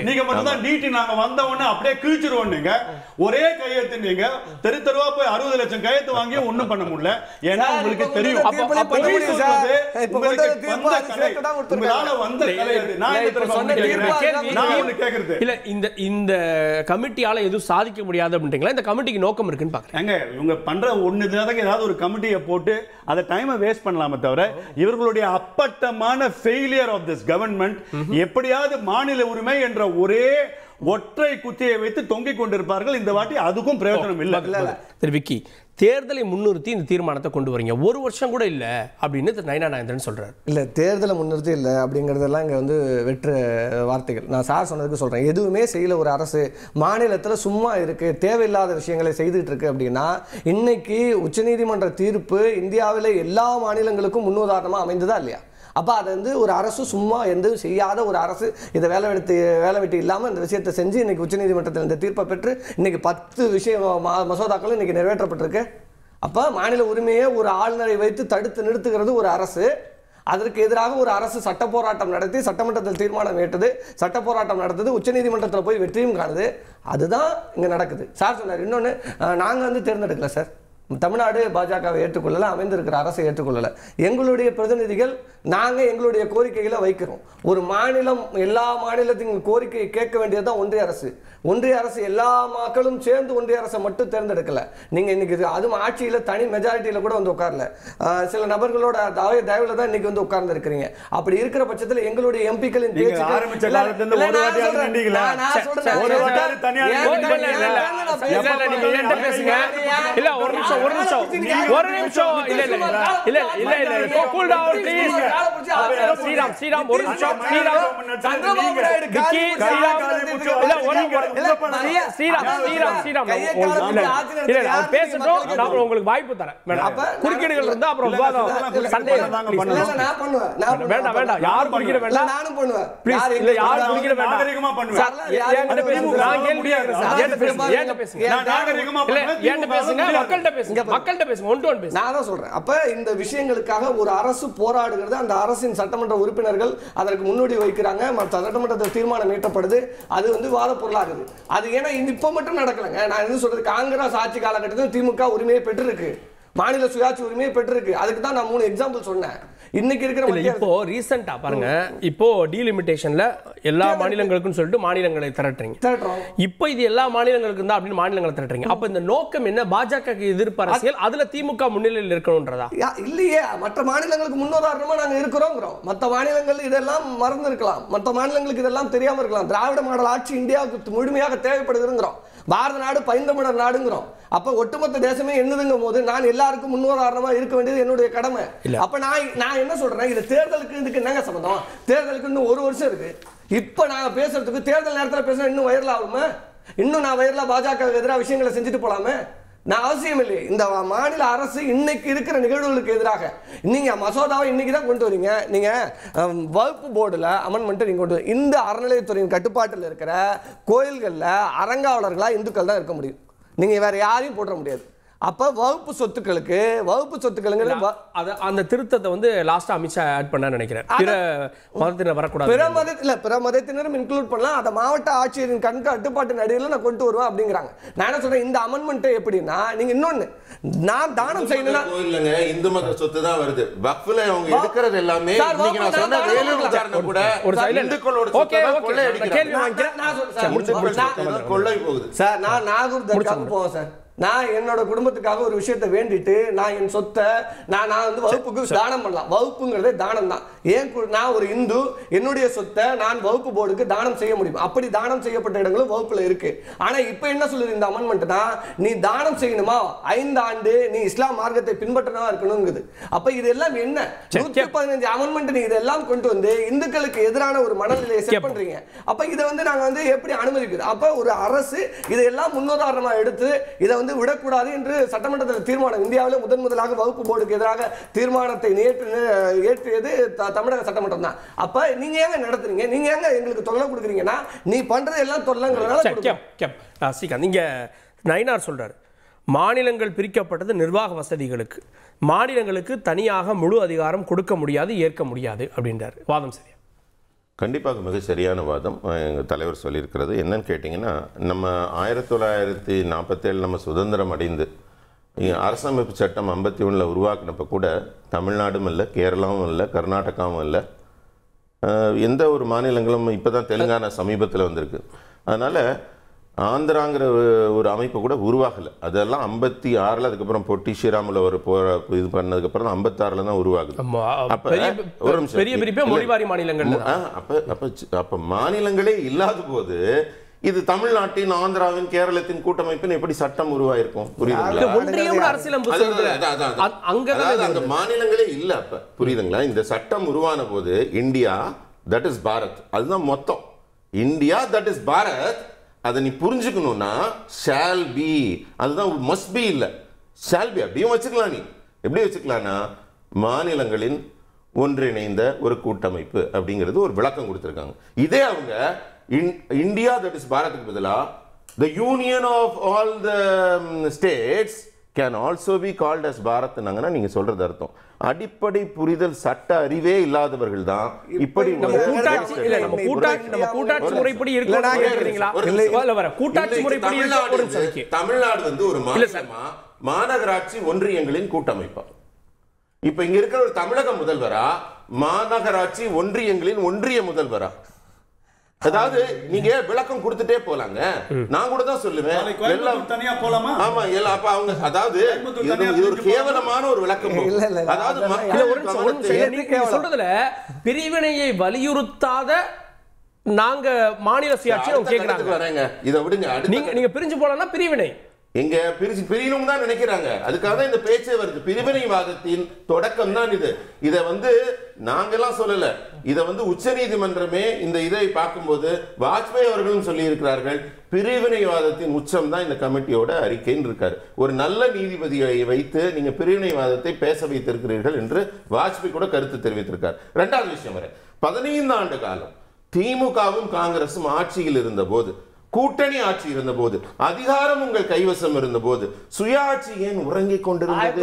நீங்க மட்டும் தான் நீட்டி நாங்க வந்த உடனே அப்படியே கிழிச்சிருவோம். நீங்க ஒரே கையெழுத்து நீங்க தெருவா போய் 60 லட்சம் கையெழுத்து வாங்கி ஒண்ணும் பண்ண முடியல. ஏன்னா உங்களுக்கு தெரியும் உங்களால வந்த இல்ல இந்த கமிட்டியால எதுவும் சாதிக்க முடியாது அப்படின்றீங்களா? இந்த கமிட்டிக்கு நோக்கம் இருக்குன்னு பாக்குறேன். இவங்க பண்ற ஒண்ணுதான் ஏதாவது ஒரு கமிட்டியை போட்டு அதை டைமை வேஸ்ட் பண்ணலாமே தவிர இவர்களுடைய அப்பட்டமான ஃபெயிலியர் ஆஃப் திஸ் கவர்மெண்ட் எப்படியாவது மாநில உரிமை என்ற ஒரே ஒற்றை குத்தியை வைத்து தொங்கிக் கொண்டிருப்பார்கள். இந்த வாட்டி அதுக்கும் பிரயோஜனம் இல்லை. திரு விக்கி, தேர்தலை முன்னிறுத்தி இந்த தீர்மானத்தை கொண்டு வரீங்க, ஒரு வருஷம் கூட இல்லை அப்படின்னு நயினா நாகேந்திரன் சொல்றாரு. இல்லை, தேர்தலை முன்னிறுத்தி இல்லை அப்படிங்கிறதெல்லாம் இங்கே வந்து வெற்று வார்த்தைகள். நான் சார் சொன்னதுக்கு சொல்கிறேன், எதுவுமே செய்யல ஒரு அரசு மாநிலத்தில் சும்மா இருக்குது, தேவையில்லாத விஷயங்களை செய்துட்டு இருக்கு அப்படின்னா இன்னைக்கு உச்சநீதிமன்ற தீர்ப்பு இந்தியாவில் எல்லா மாநிலங்களுக்கும் முன்னுதாரணமாக அமைந்ததா இல்லையா? அப்போ அதை வந்து ஒரு அரசு சும்மா எதுவும் செய்யாத ஒரு அரசு இதை வேலை வெட்டி இல்லாமல் இந்த விஷயத்தை செஞ்சு இன்னைக்கு உச்சநீதிமன்றத்தில் இந்த தீர்ப்பை பெற்று இன்னைக்கு 10 மசோதாக்களும் இன்னைக்கு நிறைவேற்றப்பட்டிருக்கு. அப்போ மாநில உரிமையை ஒரு ஆளுநரை வைத்து தடுத்து நிறுத்துகிறது ஒரு அரசு. அதற்கு எதிராக ஒரு அரசு சட்ட போராட்டம் நடத்தி சட்டமன்றத்தில் தீர்மானம் ஏற்றது, சட்ட போராட்டம் நடத்துது, உச்சநீதிமன்றத்தில் போய் வெற்றியும் காணுது. அதுதான் இங்கே நடக்குது. சார் சொன்னார் இன்னொன்று, நாங்கள் வந்து தேர்ந்தெடுக்கல சார், தமிழ்நாடு பாஜகவை ஏற்றுக்கொள்ளல, அமைந்திருக்கிற அரசை ஏற்றுக்கொள்ளல. எங்களுடைய பிரதிநிதிகள் நாங்கள் எங்களுடைய கோரிக்கைகளை வைக்கிறோம். ஒரு மாநிலம் எல்லா மாநிலத்தின் கோரிக்கையை கேட்க வேண்டியதுதான் ஒன்றிய அரசு. ஒன்றிய அரசு எல்லா மக்களும் சேர்ந்து ஒன்றிய அரசை மட்டும் தேர்ந்தெடுக்கல. நீங்க இன்னைக்கு அதுவும் ஆட்சியில தனி மெஜாரிட்டியில கூட வந்து உட்காரல, சில நபர்களோட தயவுல தான் இன்னைக்கு வந்து உட்கார்ந்து இருக்கிறீங்க. அப்படி இருக்கிற பட்சத்தில் எங்களுடைய எம்பிக்களின் உங்களுக்கு வாய்ப்பு தரேன். குறுக்கீடுகள் இருந்தா அப்புறம் சண்டை வேண்டாம் வேண்டாம். யார் குறுக்கிட வேண்டாம், நானும் பண்ணுவேன். இல்ல யார் குறுக்கிட வேண்டாம், மக்கள்கிட்ட பேசுங்க. நான் தான் சொல்றேன். அப்ப இந்த விஷயங்களுக்காக ஒரு அரசு போராடுகிறது, அந்த அரசின் சட்டமன்ற உறுப்பினர்கள் அதற்கு முன்னோடி வைக்கிறாங்க, சட்டமன்றத்தில் தீர்மானம் ஏற்றப்படுது, அது வந்து வாத பொருளாகுது. அது ஏன்னா இப்ப மட்டும் நடக்கலங்க. நான் என்ன சொல்றது, காங்கிரஸ் ஆட்சி காலகட்டத்தில் திமுக உரிமையை பெற்றிருக்கு, மாநில சுயாட்சி உரிமையை பெற்றிருக்கு. அதுக்கு தான் நான் 3 எக்ஸாம்பிள் சொன்னேன். இன்னைக்கு இருக்கிற இப்போ ரீசெண்டா பாருங்க, இப்போ டீலிமிட்டேஷன்ல எல்லா மாநிலங்களுக்கும் சொல்லிட்டு மாநிலங்களை திரட்டுறீங்க. இப்போ இது எல்லா மாநிலங்களுக்கும் தான் அப்படின்னு மாநிலங்களை திரட்டுறீங்க. அப்ப இந்த நோக்கம் என்ன? பாஜக எதிர்ப்பு அரசியல், அதுல திமுக முன்னிலையில் இருக்கணும்ன்றதா? இல்லையே, மற்ற மாநிலங்களுக்கு முன்னுதாரணமா நாங்க இருக்கிறோங்கிறோம். மற்ற மாநிலங்கள் இதெல்லாம் மறந்து இருக்கலாம், மற்ற மாநிலங்களுக்கு இதெல்லாம் தெரியாம இருக்கலாம். திராவிட மாடல் ஆட்சி இந்தியாவுக்கு முழுமையாக தேவைப்படுதுங்கிறோம். பாரத நாடு பைந்தமிழர் நாடுங்கிறோம். அப்ப ஒட்டுமொத்த தேசமே என்னதுங்கும் போது நான் எல்லாருக்கும் முன்னுதாரணமா இருக்க வேண்டியது என்னுடைய கடமை. அப்ப நான் என்ன சொல்றேன், இது தேர்தலுக்கு இதுக்கு என்னங்க சம்பந்தம்? தேர்தலுக்கு இன்னும் 1 வருஷம் இருக்கு. இப்ப நான் பேசுறதுக்கு தேர்தல் நேரத்தில் பேசுறேன், இன்னும் வைரல் ஆகுமே, இன்னும் நான் வைரலா பாஜக எதிராக விஷயங்களை செஞ்சுட்டு போலாமே. நான் அவசியம் இல்லை. இந்த மாநில அரசு இன்னைக்கு இருக்கிற நிகழ்வுகளுக்கு எதிராக நீங்க மசோதாவை இன்னைக்கு தான் கொண்டு வரீங்க. நீங்க வகுப்பு போர்டுல அமெண்ட்மெண்ட் நீங்க கொண்டு இந்த அறநிலையத்துறையின் கட்டுப்பாட்டில் இருக்கிற கோயில்கள்ல அறங்காவலர்களா இந்துக்கள் தான் இருக்க முடியும். நீங்க வேற யாரையும் போட முடியாது. அப்ப வகுப்பு சொத்துக்களுக்கு அந்த திருத்தத்தை வந்து லாஸ்டா அமித்ஷா ஆட் பண்ண நினைக்கிறேன். பிற மதத்தினர் வரக்கூடாது, பிற மதத்தினரும் இன்க்ளூட் பண்ணலாம். அதை மாவட்ட ஆட்சியரின் கட்டுப்பாட்டு நடுவில் நான் கொண்டு வருவேன் அப்படிங்கிறாங்க. நான் என்ன சொல்றேன், இந்த அமெண்ட்மெண்ட் எப்படின்னா, நீங்க இன்னொன்னு நான் தானம் செய்யணும்னா இல்லங்க, இந்து மத சொத்து தான் வருது. வக்ஃப்ல அவங்க எடுக்கிறது எல்லாமே இன்னைக்கு நான் சொன்ன வேலூர் விசாரணை கூட ஒரு இந்துக்களோட சொத்தை கொள்ளை அடிக்கிறாங்க. கேள்வி வாங்கிக்கிறேன். நான் கொள்ளை போகுது சார். நான் நாகூர் தர்காவுக்கு போவேன் சார். நான் என்னோட குடும்பத்துக்காக ஒரு விஷயத்தை வேண்டிட்டு நான் என் சொத்தை நான் வந்து வகுப்புக்கு தானம் பண்ணலாம். வகுப்புங்கிறதே தானம் தான். ஏன் நான் ஒரு இந்து, என்னுடைய சொத்தை நான் வகுப்பு போர்டுக்கு தானம் செய்ய முடியும். அப்படி தானம் செய்யப்பட்ட இடங்களும் வகுப்புல இருக்கு. ஆனா இப்ப என்ன சொல்லுது இந்த அமெண்ட்மெண்ட்னா, நீ தானம் செய்யணுமா 5 ஆண்டு நீ இஸ்லாம் மார்க்கத்தை பின்பற்றனா இருக்கணுங்குது. அப்ப இதெல்லாம் என்ன 115 அமெண்ட்மெண்ட் நீ இதெல்லாம் கொண்டு வந்து இந்துக்களுக்கு எதிரான ஒரு மனநிலையை செட் பண்றீங்க. அப்ப இதை வந்து நாங்க வந்து எப்படி அனுமதிக்குது? அப்ப ஒரு அரசு இதையெல்லாம் முன்னுதாரணமா எடுத்து இதை வந்து விடக்கூடாது என்று சட்டமன்றத்தில் தீர்மானம், இந்தியாவில் முதலாக வகுப்பு போர்டுக்கு எதிராக தீர்மானத்தை ஏற்றியது தமிழக சட்டமன்றம் தான். அப்ப நீங்க ஏங்க நடத்துறீங்க? நீங்க ஏங்க எங்களுக்கு தொல்லை கொடுக்குறீங்கன்னா, நீ பண்றது எல்லாம் தொல்லைங்கிறதுனால நீங்க நயினார் சொல்றாரு, மாநிலங்கள் பிரிக்கப்பட்டது நிர்வாக வசதிகளுக்கு, மாநிலங்களுக்கு தனியாக முழு அதிகாரம் கொடுக்க முடியாது, ஏற்க முடியாது அப்படின்றார். வாதம் சரியா? கண்டிப்பாக மிக சரியான வாதம் எங்கள் தலைவர் சொல்லியிருக்கிறது. என்னன்னு கேட்டிங்கன்னா, நம்ம 1947 நம்ம சுதந்திரம் அடைந்து அரசமைப்பு சட்டம் 51 உருவாக்கினப்போ கூட தமிழ்நாடும் இல்லை, கேரளாவும் இல்லை, கர்நாடகாவும் இல்லை, எந்த ஒரு மாநிலங்களும் இப்போ தான் தெலுங்கானா சமீபத்தில் வந்திருக்கு. அதனால் ஆந்திராங்கிற ஒரு அமைப்பு கூட உருவாகலை. அதெல்லாம் 56 அதுக்கப்புறம் பொட்டி ஸ்ரீராமில் ஒரு இது பண்ணதுக்கப்புறம் 56 தான் உருவாகுது. அப்போ மாநிலங்களே இல்லாத போது இது தமிழ்நாட்டின், ஆந்திராவின், கேரளத்தின் கூட்டமைப்பின் எப்படி சட்டம் உருவாயிருக்கும்? புரியுதுங்களா? அந்த மாநிலங்களே இல்ல. அப்ப புரியுதுங்களா? இந்த சட்டம் உருவான போது இந்தியா தட் இஸ் பாரத், அதுதான் மொத்தம். India that is Bharat. அதை நீ புரிஞ்சுக்கணும்னா ஷால் பி, அதுதான் மஸ்ட் பி இல்ல, ஷால் பி. அப்படியும் வச்சுக்கலாம். நீ எப்படி வச்சுக்கலாம்னா மாநிலங்களின் ஒன்றிணைந்த ஒரு கூட்டமைப்பு அப்படிங்கிறது ஒரு விளக்கம் கொடுத்திருக்காங்க. இதே அவங்க இந்தியா தட் இஸ் பாரத்துக்கு பதிலா the union of all the states can also be called as Bharat நாங்கன்னா நீங்க சொல்றது அர்த்தம் அடிப்படை புரிதல் சட்ட அறிவே இல்லாதவர்கள் தான் இப்படி கூட்டாட்சி முறைப்படி தமிழ்நாடு வந்து ஒரு மாநிலமா மாநகராட்சி ஒன்றியங்களின் கூட்டமைப்பா. இப்ப இங்க இருக்கிற ஒரு தமிழக முதல்வரா மாநகராட்சி ஒன்றியங்களின் ஒன்றிய முதல்வரா. அதாவது நீங்க விளக்கம் கொடுத்துட்டே போலாங்க. நான் கூட தான் சொல்லுவேன் எல்லாம் தனியா போலாமா? ஆமா எல்லாம். அப்ப அவங்க அதாவது இது ஒரு கேவலமான ஒரு விளக்கம். அதாவது சொல்றதுல பிரிவினையை வலியுறுத்தாத நாங்க மாநில சுயாட்சி கேக்குறாங்க. இதை விடுங்க. நீங்க பிரிஞ்சு போலன்னா பிரிவினை எங்க பிரியணும் தான் நினைக்கிறாங்க. அதுக்காக தான் இந்த பேச்சே வருது. பிரிவினைவாதத்தின் தொடக்கம் தான் இது. இதை வந்து நாங்கெல்லாம் சொல்லல. இதை வந்து உச்ச நீதிமன்றமே இந்த இதை பார்க்கும்போது வாஜ்பாய் அவர்களும் சொல்லி இருக்கிறார்கள். பிரிவினைவாதத்தின் உச்சம் தான் இந்த கமிட்டியோட அறிக்கைன்னு இருக்காரு. ஒரு நல்ல நீதிபதியை வைத்து நீங்க பிரிவினைவாதத்தை பேச வைத்திருக்கிறீர்கள் என்று வாஜ்பாய் கூட கருத்து தெரிவித்திருக்கார். இரண்டாவது விஷயம் வரை 15 ஆண்டு காலம் திமுகவும் காங்கிரசும் ஆட்சியில் இருந்த போது, கூட்டணி ஆட்சி இருந்த போது, அதிகாரம் உங்கள் கைவசம் இருந்த போது சுயாட்சி ஏன் உறங்கிக் கொண்டிருந்தது?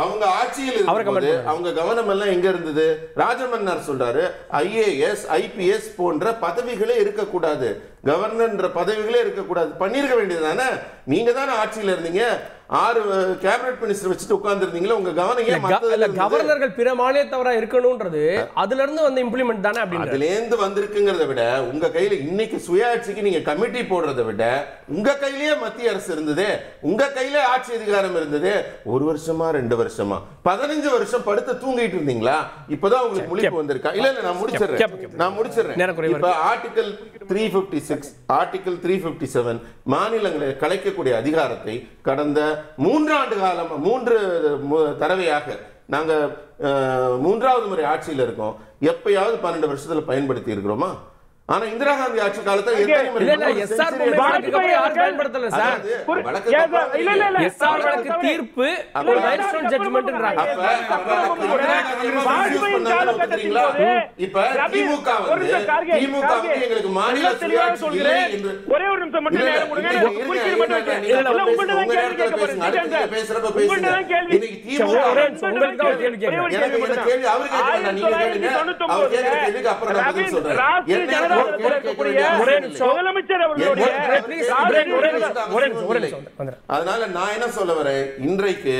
அவங்க ஆட்சியில் அவங்க கவனம் எல்லாம் எங்க இருந்தது? ராஜமன்னார் சொல்றாரு IAS IPS போன்ற பதவிகளே இருக்கக்கூடாது, கவர்னர் பதவிகளே இருக்கக்கூடாது. பண்ணிருக்க வேண்டியது தானே? நீங்க தானே ஆட்சியில் இருந்தீங்க. 6 கேபினட் மினிஸ்டர் வச்சுட்டு உட்கார்ந்து இருந்தீங்களா? உங்க கவனம் கவர்னர்கள் பிற மாநிலத்தவரா இருக்கணும்ன்றது அதுல இருந்து வந்து இம்ப்ளிமெண்ட் தானே. அதுல இருந்து வந்திருக்குங்கிறத விட உங்க கையில இன்னைக்கு சுயாட்சிக்கு நீங்க கமிட்டி போடுறதை விட உங்க கையிலேயே மத்திய அரசு இருந்தது, உங்க கையிலே ஆட்சி அதிகாரம் இருந்தது. 1 வருஷமா 2 வருஷமா 15 வருஷம் படுத்து தூங்கிட்டு இருந்தீங்களா? இப்பதான் உங்களுக்கு முழிப்பு வந்திருக்கா? இல்ல நான் முடிச்சிடுறேன். இப்ப ஆர்டிகல் 356 ஆர்டிகல் 357 மாநிலங்களை கலைக்கக்கூடிய அதிகாரத்தை கடந்த 3 ஆண்டு காலம் 3 தடவையாக நாங்க 3வது முறை ஆட்சியில் இருக்கோம். எப்பயாவது 12 வருஷத்துல பயன்படுத்தி இருக்கிறோமா? ஆனா இந்திரா காந்தி ஆட்சி காலத்துல தீர்ப்பு இப்ப திமுக எங்களுக்கு மாநில ஒரே ஒரு நிமிஷம் அதனால நான் என்ன சொல்ல வரேன், இன்றைக்கு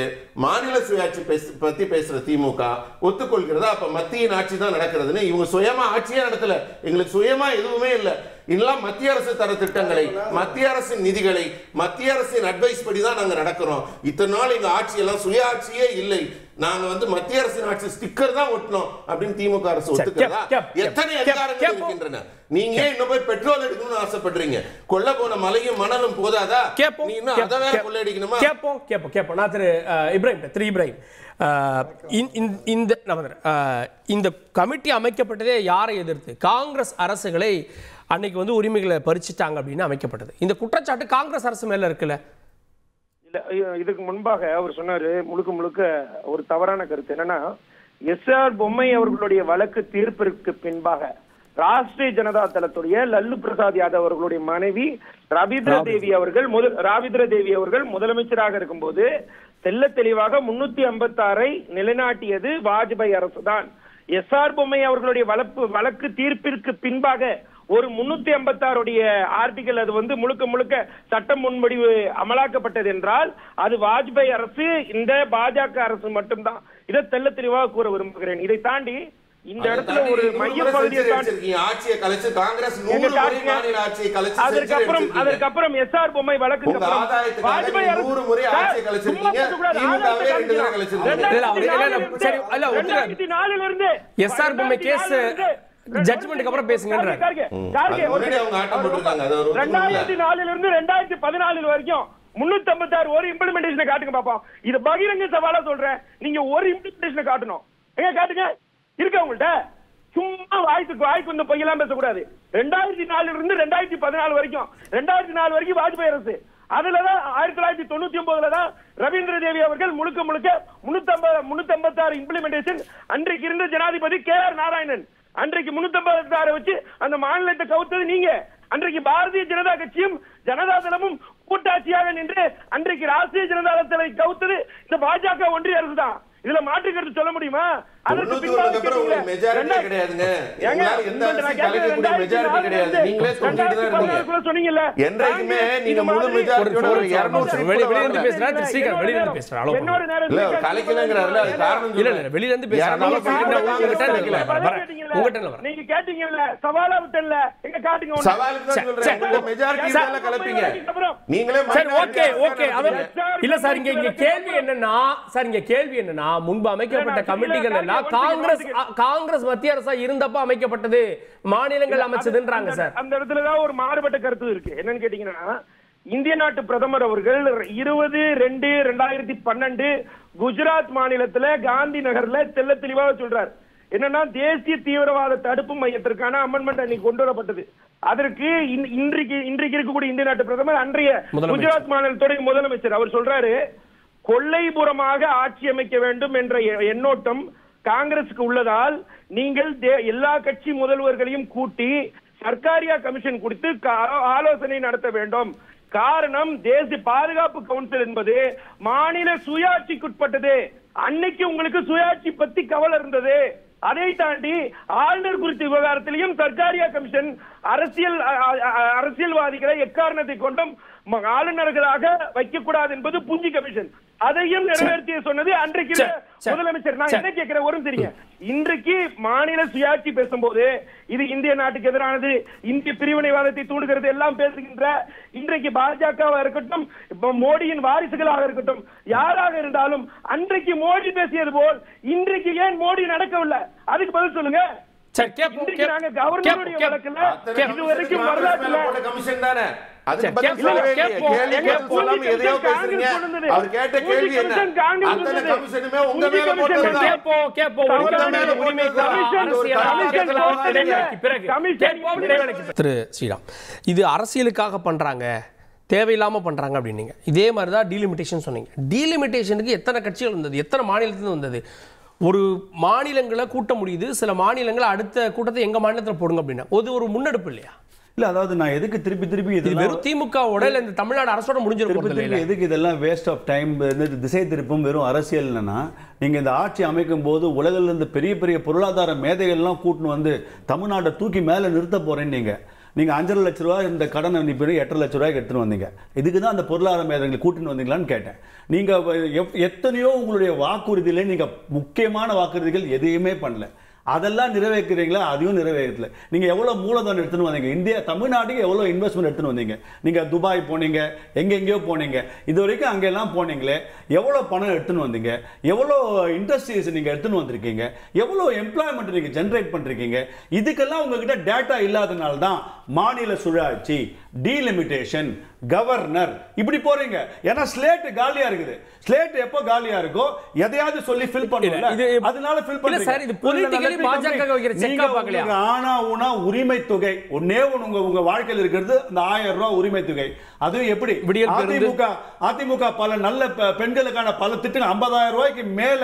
மாநில சுயாட்சி பத்தி பேசுற திமுக ஒத்துக்கொள்கிறதா? அப்ப மத்தியின் ஆட்சி தான் நடக்கிறதுன்னு. இவங்க சுயமா ஆட்சியே நடத்தல, எங்களுக்கு சுயமா எதுவுமே இல்லை. இதெல்லாம் மத்திய அரசு தர திட்டங்களை, மத்திய அரசின் நிதிகளை, மத்திய அரசின் அட்வைஸ் படி தான் நாங்க நடக்கிறோம். இத்தனை நாள் எங்க ஆட்சி எல்லாம் சுயாட்சியே இல்லை, நாங்க வந்து மத்திய அரசின் ஆட்சி ஸ்டிக்கர் தான் ஒட்டணும் அப்படின்னு திமுக அரசு ஒத்துக்கிறதா? எத்தனை அதிகாரங்கள் இருக்கின்றன? நீங்க இன்னும் போய் பெட்ரோல் எடுக்கணும்னு ஆசைப்படுறீங்க. கொல்ல போன மலையும் மணலும் போதாதா? நீ இன்னும் அதை வேற கொள்ளையடிக்கணுமா? கேப்போம். நான் திரு இப்ராஹிம் இந்த கமிட்டி அமைக்கப்பட்டதே யாரை எதிர்த்து? காங்கிரஸ் அரசுகளை அன்னைக்கு வந்து உரிமைகளை பறிச்சுட்டாங்க அப்படின்னு அமைக்கப்பட்டது. இந்த குற்றச்சாட்டு காங்கிரஸ் அரசு மேல இருக்குல்ல? இதுக்கு முன்பாக அவர் சொன்னாரு முழுக்க முழுக்க ஒரு தவறான கருத்து. என்னன்னா, எஸ்ஆர் பொம்மை அவர்களுடைய வழக்கு தீர்ப்பிற்கு பின்பாக ராஷ்டிரிய ஜனதா தளத்துடைய லல்லு பிரசாத் யாதவ் அவர்களுடைய மனைவி ராபித்ரா தேவி அவர்கள் முதலமைச்சராக இருக்கும்போது தெல்ல தெளிவாக 356 நிலைநாட்டியது வாஜ்பாய் அரசு தான். எஸ்ஆர் பொம்மை அவர்களுடைய வழக்கு தீர்ப்பிற்கு பின்பாக ஒரு 356 ஆர்டிகல் அது முழுக்க முழுக்க சட்டம் முன்வடிவு அமலாக்கப்பட்டது என்றால் அது வாஜ்பாய் அரசு, இந்த பாஜக அரசு மட்டும்தான். இதை தெல்ல தெளிவாக கூற விரும்புகிறேன். இதை தாண்டி இந்த இடத்துல ஒரு மைய பகுதியை அதற்கப்புறம் எஸ்ஆர் பொம்மை வழக்கு வாஜ்பாய் அரசு 2004 இருந்து எஸ்ஆர் பொம்மை கேஸ் ஜட்ஜ்மென்ட்க்கு அப்புறம் பேசுங்கன்ற 2004 இருந்து 2014 வரைக்கும் 356 ஒரு இம்ப்ளிமெண்டேஷனை காட்டுங்க பாப்போம். இது பகிரங்க சவாலா சொல்றேன். நீங்க ஒரு இம்ப்ளிமெண்டேஷனை காட்டணும். எங்க காட்டுங்க, இருக்க உங்கள்ட்ட? சும்மா வாய்க்கு வந்து பொய்யெல்லாம் பேசக்கூடாது. 2004 இருந்து 2014 வரைக்கும் 2004 வரைக்கும் வாஜ்பாய் அரசு. அதுலதான் 1999 தான் ரவீந்திர தேவி அவர்கள் முழுக்க முழுக்க 356 இம்ப்ளிமெண்டேஷன். அன்றைக்கு இருந்த ஜனாதிபதி KR நாராயணன் அன்றைக்கு 356 வச்சு அந்த மாநிலத்தை கவுத்தது நீங்க. அன்றைக்கு பாரதிய ஜனதா கட்சியும் ஜனதா தளமும் கூட்டாட்சியாக நின்று அன்றைக்கு ராஷ்டிரிய ஜனதா தளத்தை கவுத்தது இந்த பாஜக ஒன்றிய அரசு தான். இதுல மாற்று கருத்து சொல்ல முடியுமா? அதற்கு கேள்வி என்னன்னா, முன்பு அமைக்கப்பட்ட கமிட்டிகள் எல்லாம் காங்கிரஸ் மத்திய அரசா இருந்தப்ப அமைக்கப்பட்டது, மாநிலங்கள் அமைச்சதுன்றாங்க சார். அந்த இடத்துலதான் ஒரு மாறுபட்ட கருத்து இருக்கு. என்னன்னு கேட்டீங்கன்னா, இந்திய நாட்டு பிரதமர் அவர்கள் 20/2/2012 குஜராத் மாநிலத்துல காந்தி நகர்ல தெல்ல தெளிவாக சொல்றார். என்னன்னா, தேசிய தீவிரவாத தடுப்பு மையத்திற்கான அமெண்ட்மெண்ட் அன்னைக்கு கொண்டு வரப்பட்டது. அதற்கு இன்றைக்கு இருக்கக்கூடிய இந்திய நாட்டு பிரதமர் அன்றைய குஜராத் மாநிலத்துடைய முதலமைச்சர் அவர் சொல்றாரு, கொள்ளைப்புறமாக ஆட்சி அமைக்க வேண்டும் என்ற எண்ணோட்டம் காங்கிரசுக்கு உள்ளதால் நீங்கள் எல்லா கட்சி முதல்வர்களையும் கூட்டி சர்க்காரியா கமிஷன் குறித்து ஆலோசனை நடத்த வேண்டும். காரணம், தேசிய பாதுகாப்பு கவுன்சில் என்பது மாநில சுயாட்சிக்குட்பட்டது. அன்னைக்கு உங்களுக்கு சுயாட்சி பத்தி கவலை இருந்தது. அதை தாண்டி ஆளுநர் குறித்த விவகாரத்திலையும் சர்க்காரியா கமிஷன் அரசியல்வாதிகளை எக்காரணத்தை கொண்டும் ஆளுநர்களாக வைக்கக்கூடாது என்பது புஞ்சி கமிஷன். அதையும் நிறைவேற்றிய சொன்னது அன்றைக்கு முதலமைச்சர். நான் என்ன கேட்கிறேன், ஒரு தெரியுங்க, இன்றைக்கு மாநில சுயாட்சி பேசும்போது இது இந்திய நாட்டுக்கு எதிரானது, இந்திய பிரிவினைவாதத்தை தூண்டுகிறது எல்லாம் பேசுகின்ற இன்றைக்கு பாஜகவா இருக்கட்டும், மோடியின் வாரிசுகளாக இருக்கட்டும், யாராக இருந்தாலும் அன்றைக்கு மோடி பேசியது போல் இன்றைக்கு ஏன் மோடி நடக்கவில்லை? அதுக்கு பதில் சொல்லுங்க. கவர்னருடைய வழக்குல இதுவரைக்கும் வரலாற்றுல திரு ஸ்ரீராம், இது அரசியலுக்காக பண்றாங்க, தேவையில்லாம பண்றாங்க அப்படின்னீங்க. இதே மாதிரிதான் டீலிமிட்டேஷன் சொன்னீங்க. டீலிமிட்டேஷனுக்கு எத்தனை கட்சிகள் வந்தது, எத்தனை மாநிலத்திலிருந்து வந்தது? ஒரு மாநிலங்களை கூட்ட முடியுது, சில மாநிலங்களை அடுத்த கூட்டத்தை எங்க மாநிலத்தில் போடுங்க அப்படின்னா ஒரு முன்னெடுப்பு இல்லையா? இல்ல, அதாவது நான் எதுக்கு திருப்பி இது வெறும் திமுகவோட இல்ல இந்த தமிழ்நாடு அரசோட முடிஞ்சிருக்கும். எதுக்கு இதெல்லாம் வேஸ்ட் ஆஃப் டைம், திசை திருப்பும் வெறும் அரசியல்னா, நீங்க இந்த ஆட்சி அமைக்கும் போது உலகில் இருந்து பெரிய பெரிய பொருளாதார மேதைகள்லாம் கூட்டின்னு வந்து தமிழ்நாட்டை தூக்கி மேல நிறுத்த போறேன்னு நீங்க 5.5 லட்ச ரூபாய் இந்த கடனை அனுப்பி 8 லட்ச ரூபாய்க்கு எடுத்துன்னு வந்தீங்க. இதுக்கு தான் அந்த பொருளாதார மேதைகளை கூட்டின்னு வந்தீங்களான்னு கேட்டேன். நீங்க எத்தனையோ உங்களுடைய வாக்குறுதியில நீங்க முக்கியமான வாக்குறுதிகள் எதையுமே பண்ணல. அதெல்லாம் நிறைவேற்றுறீங்களா? அதையும் நிறைவேற்றல. நீங்க எவ்வளவு மூலதனம் எடுத்துன்னு வந்தீங்க? இந்தியா தமிழ்நாட்டுக்கு எவ்வளவு இன்வெஸ்ட்மெண்ட் எடுத்துன்னு வந்தீங்க? நீங்க துபாய் போனீங்க, எங்கெங்கயோ போனீங்க, இது வரைக்கும் அங்கெல்லாம் போனீங்களே, எவ்வளவு பணம் எடுத்துன்னு வந்தீங்க? எவ்வளவு இண்டஸ்ட்ரீஸ் நீங்க எடுத்துன்னு வந்திருக்கீங்க? எவ்வளவு எம்ப்ளாய்மெண்ட் நீங்க ஜெனரேட் பண்றீங்க? இதுக்கெல்லாம் உங்ககிட்ட டேட்டா இல்லாதனால தான் மாநில சுழற்சி, டீலிமிட்டேஷன், கவர்னர் இப்படி போறீங்க. ஏன்னா ஸ்லேட் காலியா இருக்குது. ஸ்லேட் எப்போ காலியா இருக்கோ எதையாவது சொல்லி ஃபில் பண்ணுவீங்க. அதனால ஃபில் பண்ணுங்க சார். இது பொலிட்டிக்கலி சொல்லி பாஜக வைக்கிற செக்கா பார்க்கலையா? ஆனா ஊனா உரிமை தொகை ஒண்ணே ஒண்ணு உங்க வாழ்க்கையில் இருக்கிறது அந்த 1000 ரூபாய் உரிமை தொகை. அதுவும் எப்படி அதிமுக பல நல்ல பெண்களுக்கான பல திட்டங்கள் 50,000 ரூபாய்க்கு மேல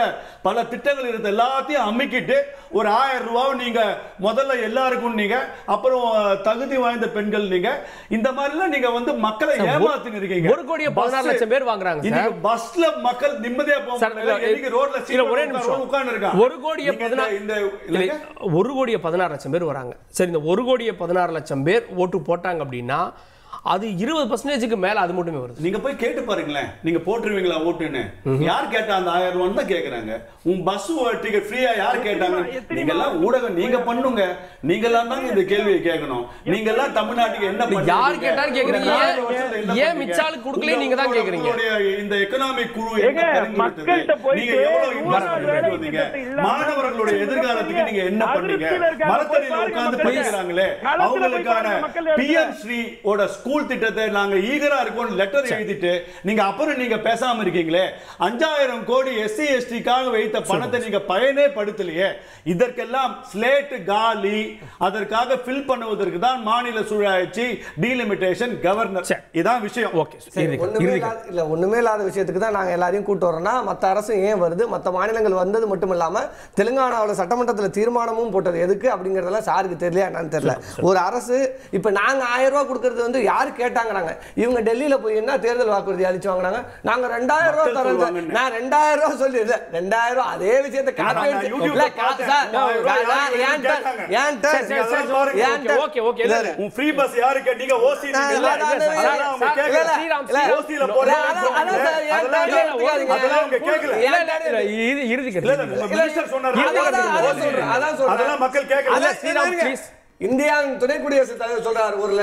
பல திட்டங்கள் இருக்கு, எல்லாத்தையும் அமுக்கிட்டு ஒரு 1000 ரூபாய் நீங்க முதல்ல எல்லாருக்கும் நீங்க, அப்புறம் தகுதி வாய்ந்த பெண்கள் நீங்க, இந்த மாதிரி எல்லாம் நீங்க வந்து மக்களை ஏமாத்தின்னு இருக்கீங்க. 1,16,00,000 பேர் வாங்குறாங்க சார். பஸ்ல மக்கள் நிம்மதியா போறாங்க, இன்னைக்கு ரோட்ல இல்ல ஒரே நிமிஷம் உட்கார்ந்து இருக்காங்க. 1,16,00,000 பேர் வராங்க. சரி, இந்த 1,16,00,000 பேர் ஓட்டு போட்டாங்க அப்படின்னா அது 20% மேல அது மட்டுமே வருது. நீங்க போய் கேட்டு பாருங்களேன், நீங்க போட்டுருவீங்களா ஓட்டுன்னு? யார் கேட்டா? அந்த 1000 ரூபாய் தான் கேக்குறாங்க. உன் பஸ் டிக்கெட் ஃப்ரீயா யார் கேட்டாங்க? நீங்க எல்லாம் ஊடகம் நீங்க பண்ணுங்க, நீங்க எல்லாம் தான் இந்த கேள்வியை கேட்கணும். நீங்க எல்லாம் தமிழ்நாட்டுக்கு என்ன பண்ணீங்க? யார் கேட்டாலும் கேக்குறீங்க, ஏன் மிச்சாலுக்கு கொடுக்கல நீங்க தான் கேக்குறீங்க. இந்த எகனாமிக் குழு என்ன பரிந்துரைத்தது? நீங்க எவ்வளவு இன்வெஸ்ட்மென்ட் வந்தீங்க? மாணவர்களுடைய எதிர்காலத்துக்கு நீங்க என்ன பண்ணீங்க? மரத்தடியில உட்கார்ந்து படிக்கிறாங்களே அவங்களுக்கான பிஎம் ஸ்ரீ ஓட ஸ்கூல் திட்டத்தை நாங்க ஈகரா இருக்கோம் லெட்டர் எழுதிட்டு நீங்க அப்புறம் நீங்க பேசாம இருக்கீங்களே. 5000 கோடி எஸ்சி எஸ்டிக்காக வைத்த பணத்தை நீங்க பயனே படுத்தலையே. இதற்கெல்லாம் ஸ்லேட் காலி, அதற்காக ஃபில் பண்ணுவதற்கு தான் மாநில சுழற்சி, டீலிமிட்டேஷன், கவர்னர், இதான் விஷயம். ஓகே, ஒண்ணுமே இல்லாத விஷயத்துக்கு தான் நாங்க எல்லாரையும் கூட்டு வரோம்னா மத்த அரசு ஏன் வருது? மத்த மாநிலங்கள் வந்தது மட்டும் இல்லாம தெலுங்கானாவில் சட்டமன்றத்தில் தீர்மானமும் போட்டது எதுக்கு அப்படிங்கறதெல்லாம் சாருக்கு தெரியல என்னன்னு தெரியல. ஒரு அரசு இப்ப நாங்க 1000 ரூபாய் கொடுக்கறது வந்து யாரு கேட்டாங்கறாங்க? இவங்க டெல்லியில போய் என்ன தேர்தல் வாக்குறுதி அளிச்சு வாங்குறாங்க? நாங்க 2000 ரூபாய் தரோம். நான் 2000 ரூபாய் சொல்லி 2000 ரூபாய் அதே விஷயத்தை காப்பி ஓகே ஓகே உன் ஃப்ரீ பஸ் யாரு கேட்டீங்க? ஓசி நீங்க அவங்க கேக்கல. ஓசில போற அதெல்லாம் அவங்க கேக்கல. இறுதி மினிஸ்டர் சொன்னாரு அதெல்லாம் மக்கள் கேக்கல. ஸ்ரீராம் ப்ளீஸ். இந்தியாவின் துணை குடியரசுத் தலைவர் சொல்றாரு, ஒரு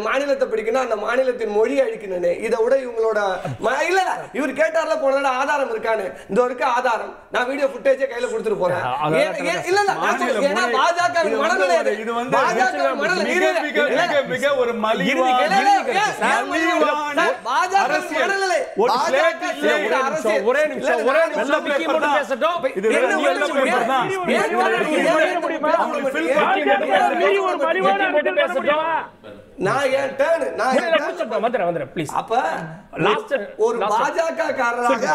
மாநிலத்தை பிடிக்கணும் அந்த மாநிலத்தின் மொழி அழிக்கணும். இதை விட இவங்களோட இல்ல இவர் கேட்டார்ல போன ஆதாரம் இருக்கான்னு, இந்த வரைக்கும் ஆதாரம் நான் வீடியோ ஃபுட்டேஜே கையில கொடுத்துட்டு போறேன். இல்ல ஏன்னா பாஜக மனநிலை இது வந்து மிக ஒரு ஒரே நிமிஷம்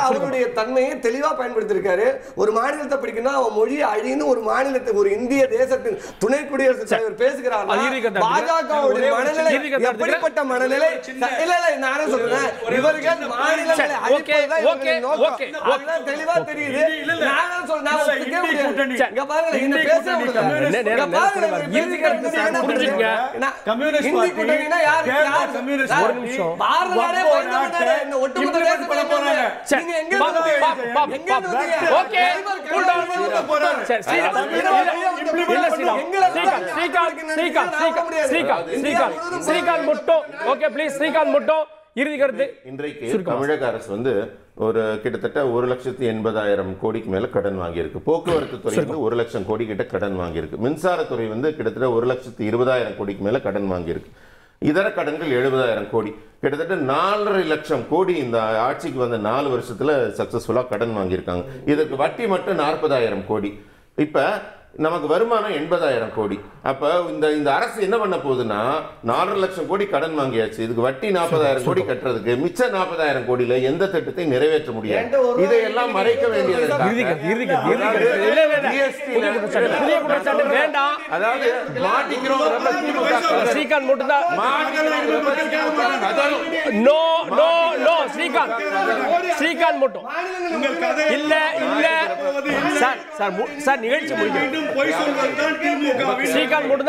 அவருடைய தன்மையை தெளிவா பயன்படுத்திருக்காரு. ஒரு மாநிலத்தை பிடிக்கணும் அவன் மொழி அழின்னு ஒரு மாநிலத்தை ஒரு இந்திய தேசத்தின் துணை குடியரசுத் தலைவர் பேசுகிறார். பாஜகவுடைய மனநிலை எப்படிப்பட்ட மனநிலை? இல்ல நானே சொல்றேன், இவர்கள் மாநிலங்களை அழிப்பதுதான் தெளிவா தெரியுது. இன்றைக்கு தமிழக அரசு வந்து ஒரு கிட்டத்தட்ட 1,80,000 கோடிக்கு மேல கடன் வாங்கியிருக்கு. போக்குவரத்து துறை வந்து 1 லட்சம் கோடி கிட்ட கடன் வாங்கியிருக்கு. மின்சாரத்துறை வந்து கிட்டத்தட்ட 1,20,000 கோடிக்கு மேல கடன் வாங்கியிருக்கு. இதர கடன்கள் 70,000 கோடி, கிட்டத்தட்ட 4.5 லட்சம் கோடி இந்த ஆட்சிக்கு வந்த 4 வருஷத்துல சக்சஸ்ஃபுல்லா கடன் வாங்கியிருக்காங்க. இதற்கு வட்டி மட்டும் 40,000 கோடி. இப்ப நமக்கு வருமானம் 80,000 கோடி. அப்ப இந்த அரசு என்ன பண்ண போகுதுன்னா 4.5 லட்சம் கோடி கடன் வாங்கியாச்சு, இதுக்கு வட்டி 40,000 கோடி கட்டுறதுக்கு மிச்ச 40,000 கோடியில எந்த திட்டத்தை நிறைவேற்ற முடியாது. இதையெல்லாம் மறைக்க வேண்டியது. அதாவது மாட்டிக்கிறோம் நிகழ்ச்சி ஸ்ரீகாந்த் மட்டும்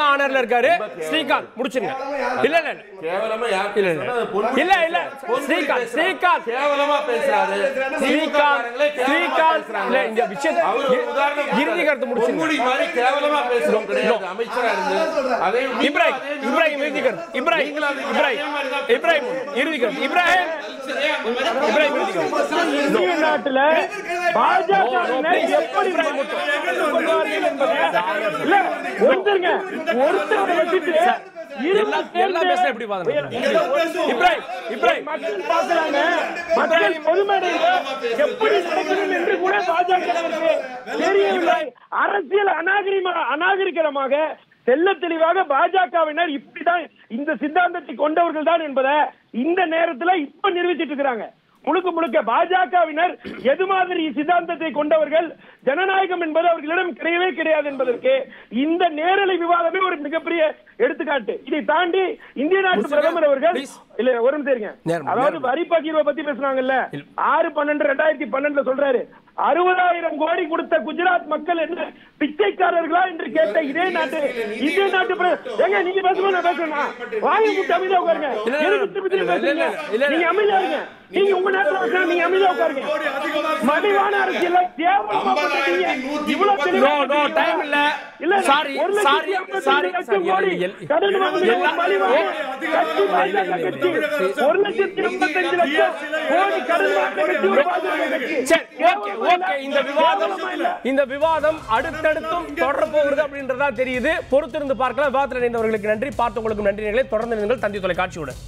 தான் ஆனர்ல இருக்காரு. ஸ்ரீகாந்த் முடிச்சுங்க. இல்ல இல்ல கேவலமா இல்ல இல்ல ஸ்ரீகாந்த் ஸ்ரீகாந்த் கேவலமா பேசுறாரு. ஸ்ரீகாந்த் இந்த விஷயத்தை இறுதி கருத்து முடிச்சுங்க. முடி மாதிரி கேவலமா பேசுறோம் கிடையாது அமைச்சரா இருந்து. அதே இப்ராஹிம் இறுதி கருத்து. இப்ராஹிம் இறுதி கருத்து. இப்ராஹிம் இறுதி கருத்து. நாட்டுல பாஜக எப்படி மக்கள் பொதுமேடையில எப்படி நடக்கணும் என்று கூட பாஜக தெரியவில்லை. அரசியல் அநாகரிகமாக தெல்ல தெளிவாக பாஜகவினர் இப்படிதான் இந்த சித்தாந்தத்தை கொண்டவர்கள் தான் என்பதை இந்த நேரத்தில் இப்ப நிரூபிச்சிட்டு இருக்கிறாங்க. முழுக்க முழுக்க பாஜகவினர் எது மாதிரி சித்தாந்தத்தை கொண்டவர்கள், ஜனநாயகம் என்பது அவர்களிடம் கிடையவே கிடையாது என்பதற்கு இந்த நேரலை விவாதமே ஒரு மிகப்பெரிய எடுத்துக்காட்டு. இதை தாண்டி இந்திய நாட்டு பிரதமர் அவர்கள் இல்ல ஒரு நிமிஷம், அதாவது வரி பகிர்வை பத்தி பேசுறாங்கல்ல, 6/12/2012 சொல்றாரு 60,000 கோடி கொடுத்த குஜராத் மக்கள் என்ன பிச்சைக்காரர்களா என்று கேட்ட இதே நாட்டு ஏங்க நீங்க பேசுவோம் நான் பேசுறேன், வாயை முட்டு அமைதியா உட்காருங்க. நீங்க அமைதியா இருங்க, நீங்க உங்க நேரத்துல நீங்க அமைதியா உட்காருங்க. மலிவான அரசியல் இவ்வளவு டைம் இல்ல இல்ல சாரி சாரி சாரி கோடி கடன் வாங்குற மலிவான கட்சி பாஜக கட்சி 1,85,00,000 கோடி கடன் வாங்குற கட்சி. சரி ஓகே ஓகே, இந்த விவாதம் அடுத்தடுத்தும் தொடர போகிறது அப்படின்றதா தெரியுது. பொறுத்திருந்து பார்க்கலாம். விவாதத்தில் இணைந்தவர்களுக்கு நன்றி, பார்த்தவங்களுக்கும் நன்றி. தொடர்ந்து நீங்கள் தந்தி தொலைக்காட்சியுடன்